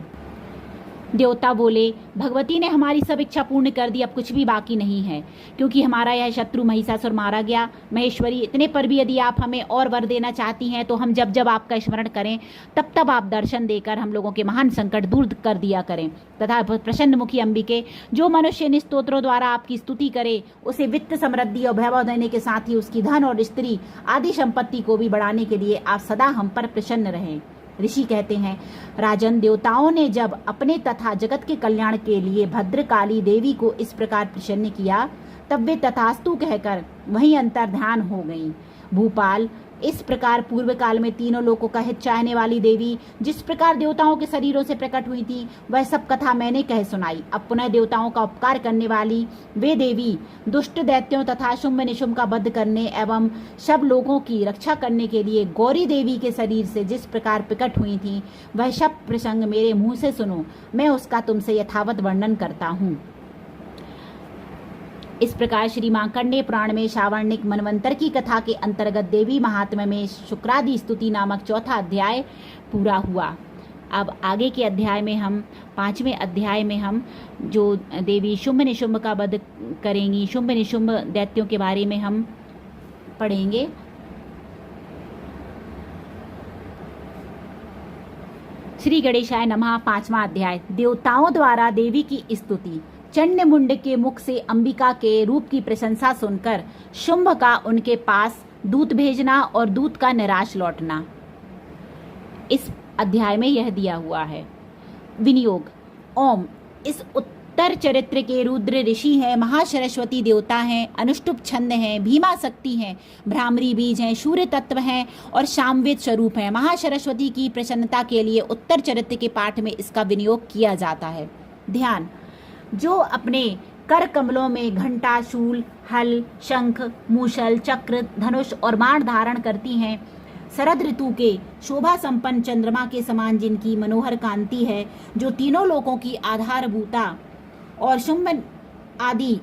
[SPEAKER 1] देवता बोले, भगवती ने हमारी सब इच्छा पूर्ण कर दी, अब कुछ भी बाकी नहीं है, क्योंकि हमारा यह शत्रु महिषासुर मारा गया। महेश्वरी, इतने पर भी यदि आप हमें और वर देना चाहती हैं तो हम जब जब आपका स्मरण करें तब तब आप दर्शन देकर हम लोगों के महान संकट दूर कर दिया करें। तथा प्रसन्न मुखी अंबिके, जो मनुष्य इन स्तोत्रों द्वारा आपकी स्तुति करे, उसे वित्त, समृद्धि और वैभव देने के साथ ही उसकी धन और स्त्री आदि संपत्ति को भी बढ़ाने के लिए आप सदा हम पर प्रसन्न रहें। ऋषि कहते हैं, राजन, देवताओं ने जब अपने तथा जगत के कल्याण के लिए भद्रकाली देवी को इस प्रकार प्रसन्न किया, तब वे तथास्तु कहकर वहीं अंतर्ध्यान हो गईं। भूपाल, इस प्रकार पूर्व काल में तीनों लोकों का हित चाहने वाली देवी जिस प्रकार देवताओं के शरीरों से प्रकट हुई थी, वह सब कथा मैंने कह सुनाई। अब पुनः देवताओं का उपकार करने वाली वे देवी दुष्ट दैत्यों तथा शुंभ निशुंभ का वध करने एवं सब लोगों की रक्षा करने के लिए गौरी देवी के शरीर से जिस प्रकार प्रकट हुई थी, वह सब प्रसंग मेरे मुंह से सुनो, मैं उसका तुमसे यथावत वर्णन करता हूँ। इस प्रकार श्री मार्कंडेय पुराण में श्रावणिक मनवंतर की कथा के अंतर्गत देवी महात्म्य में शुक्रादि स्तुति नामक चौथा अध्याय पूरा हुआ। अब आगे के अध्याय में हम 5वें अध्याय में हम जो देवी शुंभ निशुंभ का वध करेंगी, शुंभ निशुंभ दैत्यों के बारे में हम पढ़ेंगे। श्री गणेशाय नमः। 5वां अध्याय, देवताओं द्वारा देवी की स्तुति। चंड मुंड के मुख से अंबिका के रूप की प्रशंसा सुनकर शुंभ का उनके पास दूत भेजना और दूत का निराश लौटना, इस अध्याय में यह दिया हुआ है। विनियोग। ओम, इस उत्तर चरित्र के रुद्र ऋषि हैं, महासरस्वती देवता हैं, अनुष्टुप छंद हैं, भीमा शक्ति हैं, भ्रामरी बीज हैं, सूर्य तत्व हैं और सामवेद स्वरूप हैं। महासरस्वती की प्रसन्नता के लिए उत्तर चरित्र के पाठ में इसका विनियोग किया जाता है। ध्यान। जो अपने कर कमलों में घंटा, शूल, हल, शंख, मूषल, चक्र, धनुष और बाण धारण करती हैं, शरद ऋतु के शोभा संपन्न चंद्रमा के समान जिनकी मनोहर कांति है, जो तीनों लोकों की आधारभूता और शुंभ आदि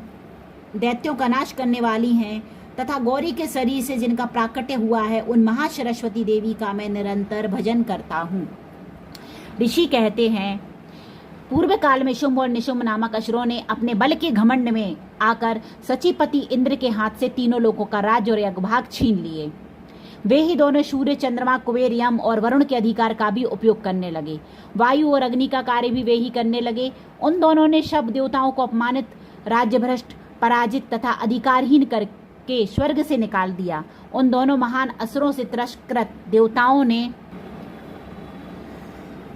[SPEAKER 1] दैत्यों का नाश करने वाली हैं, तथा गौरी के शरीर से जिनका प्राकट्य हुआ है, उन महासरस्वती देवी का मैं निरंतर भजन करता हूँ। ऋषि कहते हैं, पूर्व काल में शुंभ और निशुंभ नामक असुरों ने अपने बल के घमंड में आकर सचिपति इंद्र के हाथ से तीनों लोकों का राज्य और अग्रभाग छीन लिए। वे ही दोनों सूर्य, चंद्रमा, कुबेर, यम और वरुण के अधिकार का भी उपयोग करने लगे। वायु और अग्नि का कार्य भी वे ही करने लगे। उन दोनों ने सब देवताओं को अपमानित, राज्य भ्रष्ट, पराजित तथा अधिकारहीन के स्वर्ग से निकाल दिया। उन दोनों महान असुरों से तिरस्कृत देवताओं ने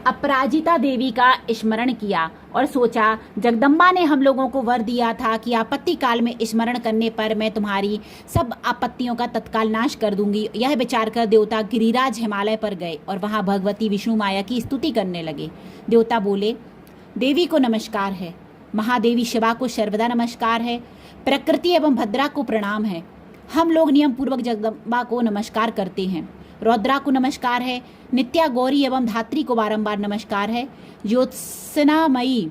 [SPEAKER 1] अपराजिता देवी का स्मरण किया और सोचा, जगदम्बा ने हम लोगों को वर दिया था कि आपत्ति काल में स्मरण करने पर मैं तुम्हारी सब आपत्तियों का तत्काल नाश कर दूंगी। यह विचार कर देवता गिरिराज हिमालय पर गए और वहां भगवती विष्णु माया की स्तुति करने लगे। देवता बोले, देवी को नमस्कार है, महादेवी शिवा को सर्वदा नमस्कार है, प्रकृति एवं भद्रा को प्रणाम है। हम लोग नियम पूर्वक जगदम्बा को नमस्कार करते हैं। रौद्रा को नमस्कार है, नित्या गौरी एवं धात्री को बारंबार नमस्कार है। ज्योत्सनामयी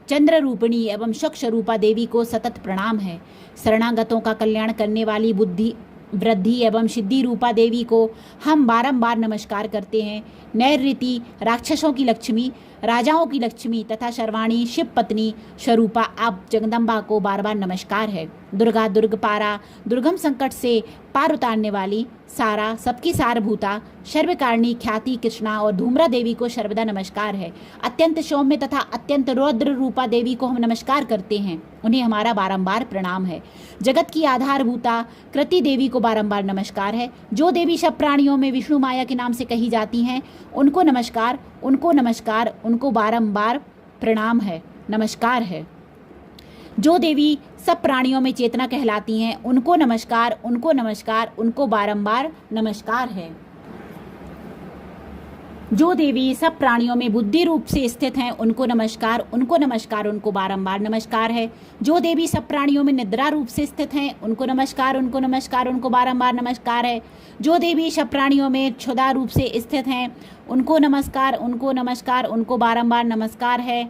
[SPEAKER 1] चंद्र रूपिणी एवं शक्ष रूपा देवी को सतत प्रणाम है। शरणागतों का कल्याण करने वाली बुद्धि वृद्धि एवं सिद्धि रूपा देवी को हम बारंबार नमस्कार करते हैं। नैऋति राक्षसों की लक्ष्मी, राजाओं की लक्ष्मी तथा शर्वाणी शिव पत्नी स्वरूपा आप जगदम्बा को बार बार नमस्कार है। दुर्गा दुर्गपारा, दुर्गम संकट से पार उतारने वाली, सारा सबकी सारभूता, सर्वकारिणी ख्याति कृष्णा और धूम्रा देवी को सर्वदा नमस्कार है। अत्यंत सौम्य तथा अत्यंत रौद्र रूपा देवी को हम नमस्कार करते हैं, उन्हें हमारा बारंबार प्रणाम है। जगत की आधारभूता कृति देवी को बारंबार नमस्कार है। जो देवी सब प्राणियों में विष्णु माया के नाम से कही जाती हैं, उनको नमस्कार, उनको नमस्कार, उनको बारंबार प्रणाम है, नमस्कार है। जो देवी सब प्राणियों में चेतना कहलाती हैं, उनको नमस्कार, उनको नमस्कार, उनको बारंबार नमस्कार है। जो देवी सब प्राणियों में बुद्धि रूप से स्थित हैं, उनको नमस्कार, उनको नमस्कार, उनको बारंबार नमस्कार है। जो देवी सब प्राणियों में निद्रा रूप से स्थित हैं, उनको नमस्कार, उनको नमस्कार, उनको बारंबार नमस्कार है। जो देवी सब प्राणियों में क्षुधा रूप से स्थित हैं, उनको नमस्कार, उनको नमस्कार, उनको बारंबार नमस्कार है।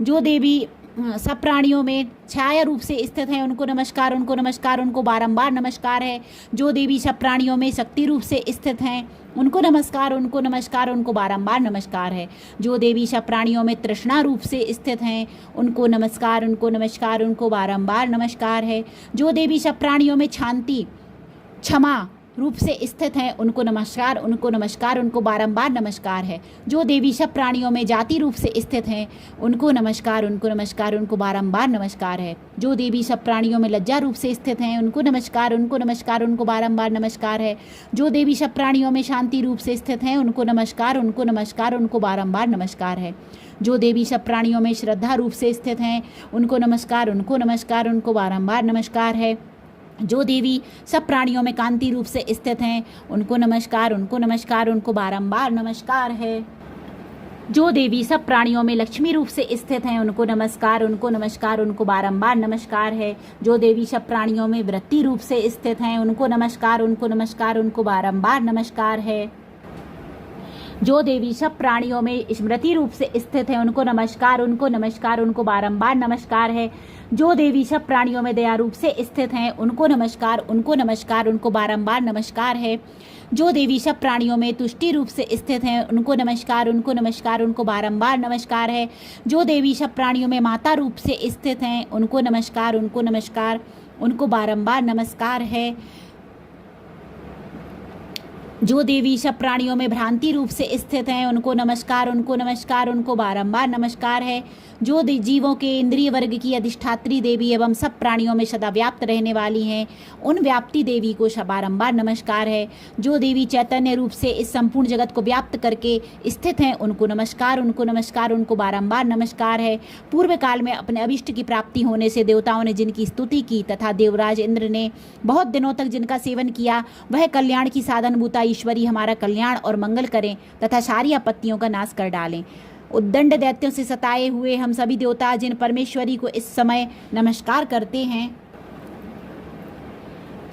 [SPEAKER 1] जो देवी सब प्राणियों में छाया रूप से स्थित हैं, उनको नमस्कार, उनको नमस्कार, उनको बारंबार नमस्कार है। जो देवी सब प्राणियों में शक्ति रूप से स्थित हैं, उनको नमस्कार, उनको नमस्कार, उनको बारंबार नमस्कार है। जो देवी सब प्राणियों में तृष्णा रूप से स्थित हैं, उनको नमस्कार, उनको नमस्कार, उनको बारंबार नमस्कार है। जो देवी सब प्राणियों में शांति क्षमा रूप से स्थित हैं, उनको नमस्कार, उनको नमस्कार, उनको बारंबार नमस्कार है। जो देवी सब प्राणियों में जाति रूप से स्थित हैं, उनको नमस्कार, उनको नमस्कार, उनको बारंबार नमस्कार है। जो देवी सब प्राणियों में लज्जा रूप से स्थित हैं, उनको नमस्कार, उनको नमस्कार, उनको बारंबार नमस्कार है। जो देवी सब प्राणियों में शांति रूप से स्थित हैं, उनको नमस्कार, उनको नमस्कार, उनको बारंबार नमस्कार है। जो देवी सब प्राणियों में श्रद्धा रूप से स्थित हैं, उनको नमस्कार, उनको नमस्कार, उनको बारंबार नमस्कार है। जो देवी सब प्राणियों में कांति रूप से स्थित हैं, उनको नमस्कार, उनको नमस्कार, उनको बारंबार नमस्कार है। जो देवी सब प्राणियों में लक्ष्मी रूप से स्थित हैं, उनको नमस्कार, उनको नमस्कार, उनको बारंबार नमस्कार है। जो देवी सब प्राणियों में वृत्ति रूप से स्थित हैं, उनको नमस्कार, उनको नमस्कार, उनको बारंबार नमस्कार है। जो देवी सब प्राणियों में स्मृति रूप से स्थित है, उनको नमस्कार, उनको नमस्कार, उनको बारंबार नमस्कार है। जो देवी सब प्राणियों में दया रूप से स्थित हैं, उनको नमस्कार, उनको नमस्कार, उनको बारंबार नमस्कार है। जो देवी सब प्राणियों में तुष्टि रूप से स्थित हैं, उनको नमस्कार, उनको नमस्कार, उनको बारंबार नमस्कार है। जो देवी सब प्राणियों में माता रूप से स्थित हैं, उनको नमस्कार, उनको नमस्कार, उनको बारंबार नमस्कार है। जो देवी सब प्राणियों में भ्रांति रूप से स्थित हैं, उनको नमस्कार, उनको नमस्कार, उनको बारंबार नमस्कार है। जो जीवों के इंद्रिय वर्ग की अधिष्ठात्री देवी एवं सब प्राणियों में सदा व्याप्त रहने वाली हैं, उन व्याप्ति देवी को बारंबार नमस्कार है। जो देवी चैतन्य रूप से इस संपूर्ण जगत को व्याप्त करके स्थित हैं, उनको नमस्कार, उनको नमस्कार, उनको बारंबार नमस्कार है। पूर्व काल में अपने अभिष्ट की प्राप्ति होने से देवताओं ने जिनकी स्तुति की तथा देवराज इंद्र ने बहुत दिनों तक जिनका सेवन किया, वह कल्याण की साधनभूता ईश्वरी हमारा कल्याण और मंगल करें तथा सारी आपत्तियों का नाश कर डालें। उद्दंड दैत्यों से सताए हुए हम सभी देवता जिन परमेश्वरी को इस समय नमस्कार करते हैं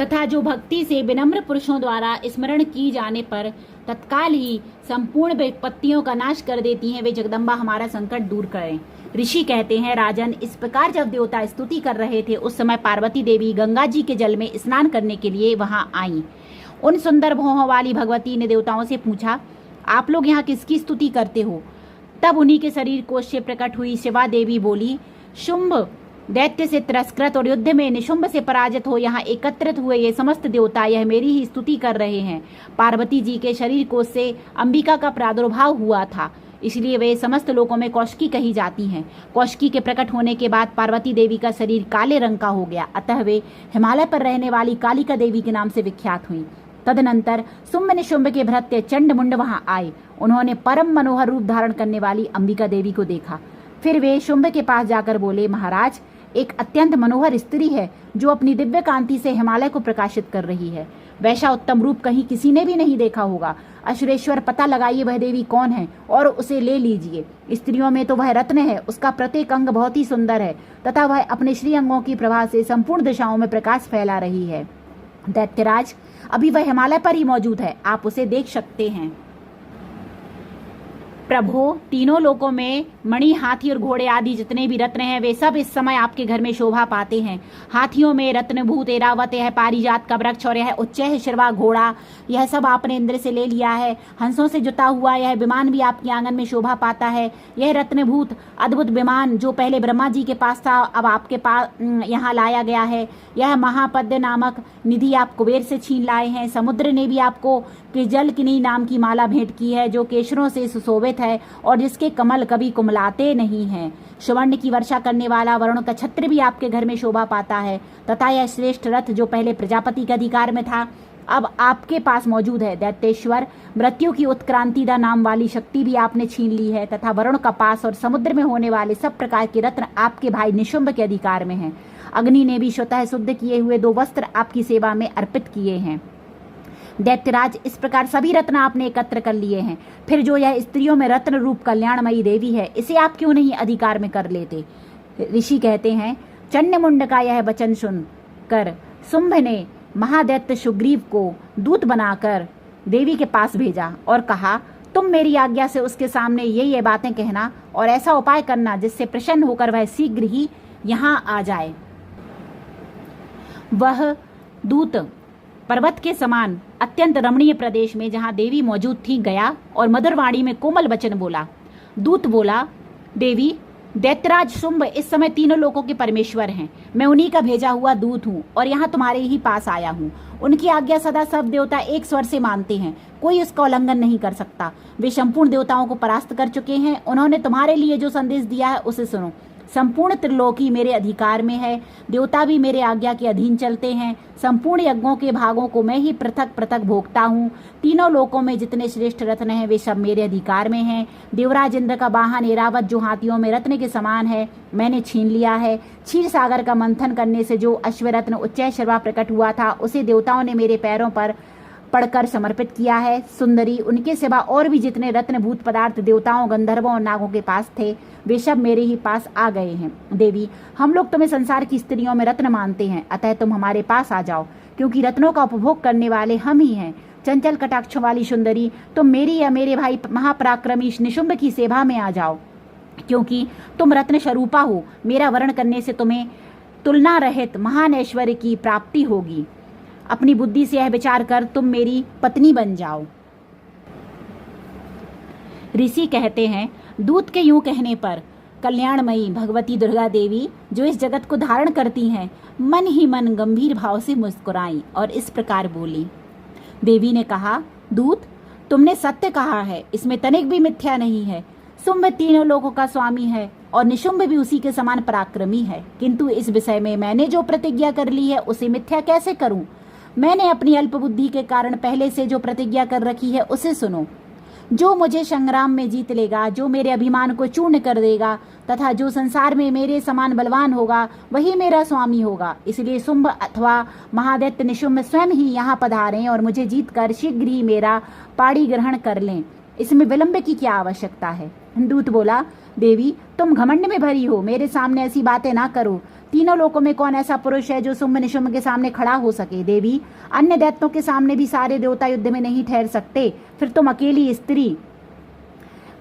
[SPEAKER 1] तथा जो भक्ति से विनम्र पुरुषों द्वारा स्मरण की जाने पर तत्काल ही संपूर्ण विपत्तियों का नाश कर देती हैं, वे जगदम्बा हमारा संकट दूर करें। ऋषि कहते हैं, राजन, इस प्रकार जब देवता स्तुति कर रहे थे, उस समय पार्वती देवी गंगा जी के जल में स्नान करने के लिए वहां आईं। उन सुंदर भौहों वाली भगवती ने देवताओं से पूछा, आप लोग यहाँ किसकी स्तुति करते हो? तब उन्हीं के शरीर कोश से प्रकट हुई शिवा देवी बोली, शुंभ दैत्य से तिरस्कृत और युद्ध में निशुंभ से पराजित हो यहाँ एकत्रित हुए ये समस्त देवता यह मेरी ही स्तुति कर रहे हैं। पार्वती जी के शरीर कोश से अंबिका का प्रादुर्भाव हुआ था। इसलिए वे समस्त लोकों में कौशिकी कही जाती हैं। कौशिकी के प्रकट होने के बाद पार्वती देवी का शरीर काले रंग का हो गया, अतः वे हिमालय पर रहने वाली कालिका देवी के नाम से विख्यात हुई। तदनंतर शुंभ निशुंभ के भृत्य चंडमुंड वहां आए। उन्होंने परम मनोहर रूप धारण करने वाली अंबिका देवी को देखा। फिर वे शुंभ के पास जाकर बोले, महाराज, एक अत्यंत मनोहर स्त्री है जो अपनी दिव्य कांति से हिमालय को प्रकाशित कर रही है। वैसा उत्तम रूप कहीं किसी ने भी नहीं देखा होगा। असुरेश्वर, पता लगाइए वह देवी कौन है और उसे ले लीजिए। स्त्रियों में तो वह रत्न है, उसका प्रत्येक अंग बहुत ही सुंदर है तथा वह अपने श्री अंगों की प्रभा से संपूर्ण दिशाओं में प्रकाश फैला रही है। दैत्यराज, अभी वह हिमालय पर ही मौजूद है, आप उसे देख सकते हैं। प्रभो, तीनों लोकों में मणि, हाथी और घोड़े आदि जितने भी रत्न हैं वे सब इस समय आपके घर में शोभा पाते हैं। हाथियों में रत्नभूत ऐरावत, यह पारिजात का वृक्ष और यह उच्चैः शिरवा घोड़ा, यह सब आपने इंद्र से ले लिया है। हंसों से जुता हुआ यह विमान भी आपके आंगन में शोभा पाता है। यह रत्नभूत अद्भुत विमान जो पहले ब्रह्मा जी के पास था, अब आपके पास यहाँ लाया गया है। यह महापद्य नामक निधि आप कुबेर से छीन लाए हैं। समुद्र ने भी आपको जलकिनी नाम की माला भेंट की है जो केशरों से सुशोभित है और जिसके कमल कभी कुमलाते नहीं हैं। सुवर्ण की वर्षा करने वाला वरुण का छत्र भी आपके घर में शोभा पाता है तथा यह श्रेष्ठ रथ जो पहले प्रजापति के अधिकार में था अब आपके पास मौजूद है। दैत्येश्वर, मृत्यु की उत्क्रांतिदा नाम वाली शक्ति भी आपने छीन ली है तथा वरुण का पास और समुद्र में होने वाले सब प्रकार के रत्न आपके भाई निशुंभ के अधिकार में हैं। अग्नि ने भी स्वतः शुद्ध किए हुए 2 वस्त्र आपकी सेवा में अर्पित किए हैं। दैत्यराज, इस प्रकार सभी रत्न आपने एकत्र कर लिए हैं। फिर जो यह स्त्रियों में रत्न रूप कल्याणमयी देवी है, इसे आप क्यों नहीं अधिकार में कर लेते? ऋषि कहते हैं, चंडमुंड का यह वचन सुनकर शुंभ ने महादैत्य सुग्रीव को दूत बनाकर देवी के पास भेजा और कहा, तुम मेरी आज्ञा से उसके सामने ये बातें कहना और ऐसा उपाय करना जिससे प्रसन्न होकर वह शीघ्र ही यहाँ आ जाए। वह दूत पर्वत के समान अत्यंत रमणीय प्रदेश में जहां देवी मौजूद थी गया और मधुरवाणी में कोमल वचन बोला। दूत बोला, देवी, दैत्यराज शुंभ इस समय तीनों लोकों के परमेश्वर हैं। मैं उन्हीं का भेजा हुआ दूत हूँ और यहाँ तुम्हारे ही पास आया हूँ। उनकी आज्ञा सदा सब देवता एक स्वर से मानते हैं, कोई उसका उल्लंघन नहीं कर सकता। वे संपूर्ण देवताओं को परास्त कर चुके हैं। उन्होंने तुम्हारे लिए जो संदेश दिया है उसे सुनो। संपूर्ण त्रिलोकी मेरे अधिकार में है, देवता भी मेरे आज्ञा के अधीन चलते हैं। संपूर्ण यज्ञों के भागों को मैं ही पृथक पृथक भोगता हूँ। तीनों लोकों में जितने श्रेष्ठ रत्न हैं वे सब मेरे अधिकार में हैं। देवराज इंद्र का वाहन ऐरावत जो हाथियों में रत्न के समान है मैंने छीन लिया है। क्षीर सागर का मंथन करने से जो अश्वरत्न उच्चैः शिरवा प्रकट हुआ था उसे देवताओं ने मेरे पैरों पर पढ़कर समर्पित किया है। सुंदरी, उनके सिवा और भी जितने रत्नभूत पदार्थ देवताओं, गंधर्वों और नागों के पास थे वे सब मेरे ही पास आ गए हैं। देवी, हम लोग तुम्हें संसार की स्त्रियों में रत्न मानते हैं, अतः तुम हमारे पास आ जाओ, क्योंकि रत्नों का उपभोग करने वाले हम ही हैं। चंचल कटाक्षों वाली सुंदरी, तुम मेरी या मेरे भाई महापराक्रमी निशुंभ की सेवा में आ जाओ, क्योंकि तुम रत्न स्वरूपा हो। मेरा वर्ण करने से तुम्हें तुलना रहित महान ऐश्वर्य की प्राप्ति होगी। अपनी बुद्धि से यह विचार कर तुम मेरी पत्नी बन जाओ। ऋषि कहते हैं, दूत के यूं कहने पर कल्याणमयी भगवती दुर्गा देवी जो इस जगत को धारण करती हैं मन ही मन गंभीर भाव से मुस्कुराई और इस प्रकार बोली। देवी ने कहा, दूत, तुमने सत्य कहा है, इसमें तनिक भी मिथ्या नहीं है। शुंभ तीनों लोगों का स्वामी है और निशुंभ भी उसी के समान पराक्रमी है, किंतु इस विषय में मैंने जो प्रतिज्ञा कर ली है उसे मिथ्या कैसे करूं? मैंने अपनी अल्प बुद्धि के कारण पहले से जो प्रतिज्ञा कर रखी है उसे सुनो। जो मुझे संग्राम में जीत लेगा, जो मेरे अभिमान को चूर्ण कर देगा तथा जो संसार में मेरे समान बलवान होगा वही मेरा स्वामी होगा। इसलिए शुंभ अथवा महादैत्य निशुंभ स्वयं ही यहाँ पधारें और मुझे जीतकर शीघ्र ही मेरा पाणी ग्रहण कर लें। इसमें विलंब की क्या आवश्यकता है? दूत बोला, देवी, तुम घमंड में भरी हो, मेरे सामने ऐसी बातें ना करो। तीनों लोकों में कौन ऐसा पुरुष है जो शुंभ निशुंभ के सामने खड़ा हो सके? देवी, अन्य दैत्यों के सामने भी सारे देवता युद्ध में नहीं ठहर सकते, फिर तुम अकेली स्त्री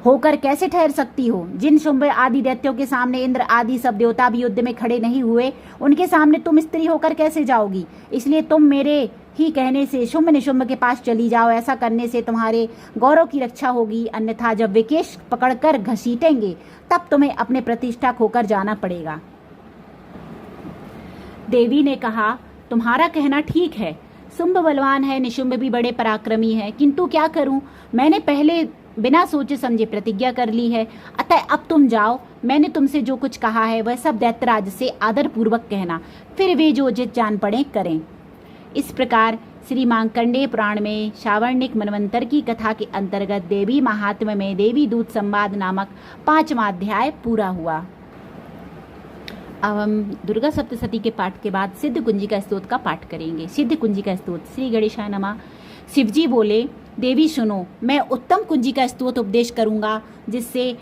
[SPEAKER 1] होकर कैसे ठहर सकती हो? जिन शुंभ आदि दैत्यों के सामने इंद्र आदि सब देवता भी युद्ध में खड़े नहीं हुए, उनके सामने तुम स्त्री होकर कैसे जाओगी? इसलिए तुम मेरे ही कहने से शुंभ निशुंभ के पास चली जाओ। ऐसा करने से तुम्हारे गौरव की रक्षा होगी, अन्यथा जब वे केश पकड़कर घसीटेंगे तब तुम्हें अपने प्रतिष्ठा खोकर जाना पड़ेगा। देवी ने कहा, तुम्हारा कहना ठीक है। शुंभ बलवान है, निशुंभ भी बड़े पराक्रमी है, किंतु क्या करूं? मैंने पहले बिना सोचे समझे प्रतिज्ञा कर ली है, अतः अब तुम जाओ। मैंने तुमसे जो कुछ कहा है वह सब दैत्यराज से आदर पूर्वक कहना, फिर वे जो उचित जान पड़े करें। इस प्रकार श्री मार्कंडेय पुराण में शावर्णिक मनवंतर की कथा के अंतर्गत देवी महात्म्य में देवी दूत संवाद नामक 5वां अध्याय पूरा हुआ। अब हम दुर्गा सप्तशती के पाठ के बाद सिद्ध कुंजिका स्तोत्र का पाठ करेंगे। सिद्ध कुंजिका स्तोत्र। श्री गणेशाय नमः। शिवजी बोले, देवी सुनो, मैं उत्तम कुंजिका स्तोत्र उपदेश करूंगा, जिससे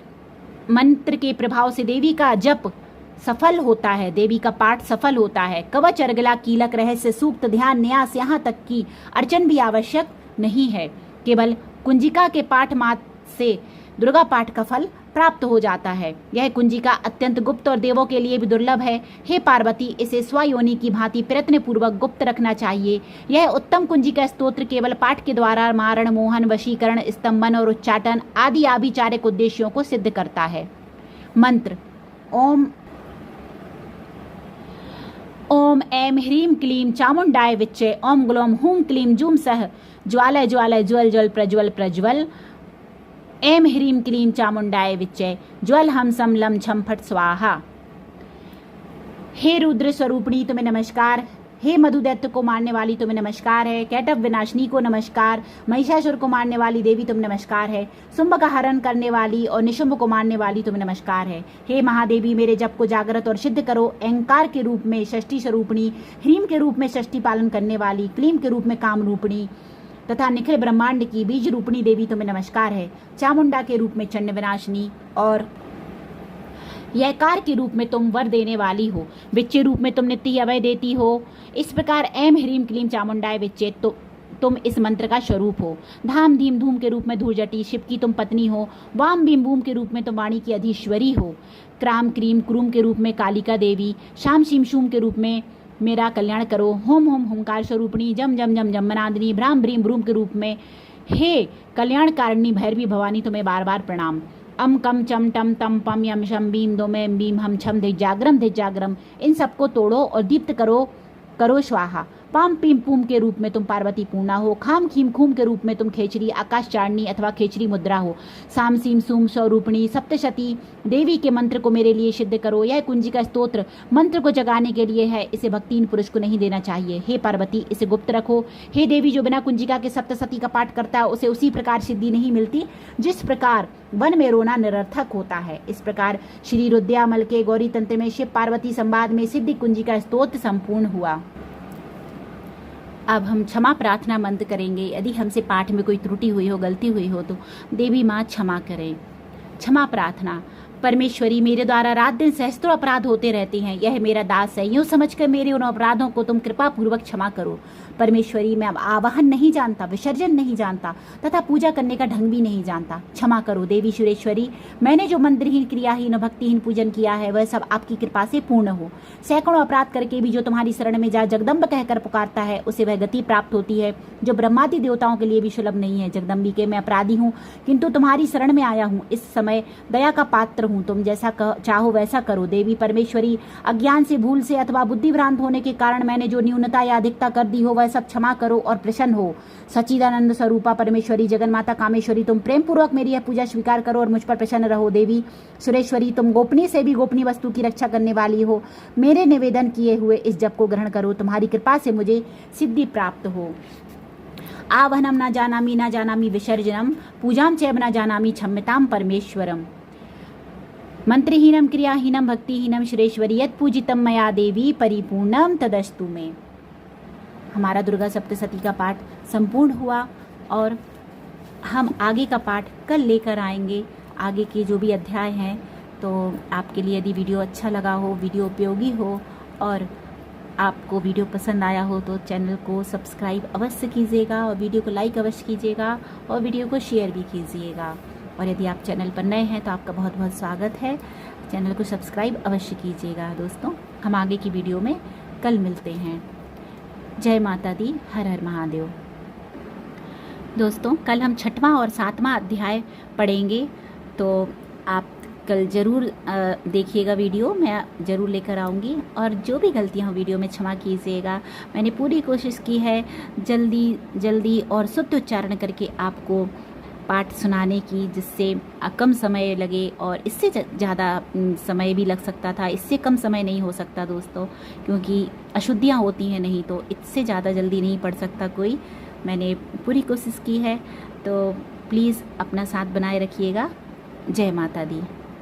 [SPEAKER 1] मंत्र के प्रभाव से देवी का जप सफल होता है, देवी का पाठ सफल होता है। कवच, अर्गला, कीलक, रहस्य, सूक्त, ध्यान, न्यास, यहाँ तक कि अर्चन भी आवश्यक नहीं है। केवल कुंजिका के पाठ मात्र से दुर्गा पाठ का फल प्राप्त हो जाता है। यह कुंजिका अत्यंत गुप्त और देवों के लिए भी दुर्लभ है। हे पार्वती, इसे स्वयोनि की भांति प्रयत्न पूर्वक गुप्त रखना चाहिए। यह उत्तम कुंजिका स्तोत्र केवल पाठ के द्वारा मारण, मोहन, वशीकरण, स्तंभन और उच्चाटन आदि आभिचारिक उद्देश्यों को सिद्ध करता है। मंत्र। ओम ऐं ह्रीं क्लीं चामुंडाय विच्चे। ओम ग्लौम हूं क्लीं जूं सः ज्वालय ज्वालय ज्वल ज्वल प्रज्वल प्रज्वल। ऐं ह्रीं क्लीं चामुंडाय विच्चे ज्वल हम सम लम छम फट स्वाहा। हे रुद्र स्वरूपिणी तुम्हें नमस्कार। हे मधुदैत्य को मारने वाली तुम्हें नमस्कार है। कैटव विनाशिनी को नमस्कार। महिषासुर को मारने वाली देवी तुम्हें नमस्कार है। शुंभ का हरण करने वाली और निशुंभ को मारने वाली तुम्हें नमस्कार है। हे महादेवी, मेरे जप को जागृत और सिद्ध करो। ऐंकार के रूप में षष्ठी स्वरूपिणी, ह्रीम के रूप में षष्ठी पालन करने वाली, क्लीम के रूप में काम रूपिणी तथा निखिल ब्रह्मांड की बीज रूपिणी देवी तुम्हें नमस्कार है। चामुंडा के रूप में चंड विनाशिनी और यकार के रूप में तुम वर देने वाली हो। विच्चे रूप में तुम नित्य अभय देती हो। इस प्रकार ऐं ह्रीं क्लीं चामुंडाय विच्चे तो तुम इस मंत्र का स्वरूप हो। धाम धीम धूम के रूप में धूर्जटी शिव की तुम पत्नी हो। वाम भीम भूम के रूप में तुम वाणी की अधीश्वरी हो। क्राम क्रीम क्रूम के रूप में कालिका देवी। शाम शीम शूम के रूप में मेरा कल्याण करो। होम होम होमकार स्वरूपिणी। जम जम जम जमनादिनी। भ्राम भ्रीम भ्रूम के रूप में हे कल्याणकारिणी भैरवी भवानी तुम्हें बार बार प्रणाम। अम कम चम टम तम पम यम शम बीम दो में बीम हम छम धिजाग्रम इन सबको तोड़ो और दीप्त करो स्वाहा। पाम पीम पूम के रूप में तुम पार्वती पूर्णा हो। खाम खीम खूम के रूप में तुम खेचरी आकाश चारणी अथवा खेचरी मुद्रा हो। साम सीम सूम स्वरूपिणी सप्तशती देवी के मंत्र को मेरे लिए सिद्ध करो। यह कुंजिका स्तोत्र मंत्र को जगाने के लिए है, इसे भक्तिहीन पुरुष को नहीं देना चाहिए। हे पार्वती, इसे गुप्त रखो। हे देवी, जो बिना कुंजिका के सप्तशती का पाठ करता है उसे उसी प्रकार सिद्धि नहीं मिलती जिस प्रकार वन में रोना निरर्थक होता है। इस प्रकार श्री रुद्यामल के गौरी तंत्र में शिव पार्वती संवाद में सिद्धि कुंजिका स्तोत्र संपूर्ण हुआ। अब हम क्षमा प्रार्थना मंत्र करेंगे। यदि हमसे पाठ में कोई त्रुटि हुई हो, गलती हुई हो तो देवी माँ क्षमा करें। क्षमा प्रार्थना। परमेश्वरी, मेरे द्वारा रात दिन सहस्त्रों अपराध होते रहते हैं, यह मेरा दास है, यूँ समझकर मेरे उन अपराधों को तुम कृपा पूर्वक क्षमा करो। परमेश्वरी, मैं आवाहन नहीं जानता, विसर्जन नहीं जानता तथा पूजा करने का ढंग भी नहीं जानता, क्षमा करो। देवी सुरेश्वरी, मैंने जो मंत्रहीन, क्रियाहीन और भक्तिहीन पूजन किया है वह सब आपकी कृपा से पूर्ण हो। सैकड़ों अपराध करके भी जो तुम्हारी शरण में जा जगदम्ब कहकर पुकारता है उसे वह गति प्राप्त होती है जो ब्रह्मादि देवताओं के लिए भी सुलभ नहीं है। जगदम्बिके, मैं अपराधी हूँ किंतु तुम्हारी शरण में आया हूँ। इस समय दया का पात्र हूँ, तुम जैसा चाहो वैसा करो। देवी परमेश्वरी, अज्ञान से, भूल से अथवा बुद्धिभ्रांत होने के कारण मैंने जो न्यूनता या अधिकता कर दी हो वह सब क्षमा करो और प्रसन्न हो। सच्चिदानंद स्वरूपा परमेश्वरी, जगन्माता कामेश्वरी, तुम प्रेम पूर्वक मेरी यह पूजा स्वीकार करो और मुझ पर प्रसन्न रहो। देवी सुरेश्वरी, तुम गोपनीय से भी गोपनीय वस्तु की रक्षा करने वाली हो, मेरे निवेदन किए हुए इस जप को ग्रहण करो। तुम्हारी कृपा से मुझे सिद्धि प्राप्त हो। आवहनम न जानामि विसर्जनम, पूजाम चैव न जानामि क्षम्यताम परमेश्वरम। मंत्रहीनम क्रियाहीनम भक्तिहीनम सुरेश्वरी, यत् पूजितम मया देवी परिपूर्णम तदस्तु में। हमारा दुर्गा सप्तशती का पाठ संपूर्ण हुआ और हम आगे का पाठ कल लेकर आएंगे। आगे के जो भी अध्याय हैं, तो आपके लिए यदि वीडियो अच्छा लगा हो, वीडियो उपयोगी हो और आपको वीडियो पसंद आया हो तो चैनल को सब्सक्राइब अवश्य कीजिएगा और वीडियो को लाइक अवश्य कीजिएगा और वीडियो को शेयर भी कीजिएगा। और यदि आप चैनल पर नए हैं तो आपका बहुत बहुत स्वागत है। चैनल को सब्सक्राइब अवश्य कीजिएगा। दोस्तों, हम आगे की वीडियो में कल मिलते हैं। जय माता दी, हर हर महादेव। दोस्तों, कल हम 6वां और 7वां अध्याय पढ़ेंगे, तो आप कल ज़रूर देखिएगा वीडियो, मैं ज़रूर लेकर आऊँगी। और जो भी गलतियाँ हो वीडियो में क्षमा कीजिएगा। मैंने पूरी कोशिश की है जल्दी और शुद्ध उच्चारण करके आपको पाठ सुनाने की, जिससे कम समय लगे, और इससे ज़्यादा समय भी लग सकता था, इससे कम समय नहीं हो सकता दोस्तों, क्योंकि अशुद्धियाँ होती हैं, नहीं तो इससे ज़्यादा जल्दी नहीं पढ़ सकता कोई। मैंने पूरी कोशिश की है, तो प्लीज़ अपना साथ बनाए रखिएगा। जय माता दी।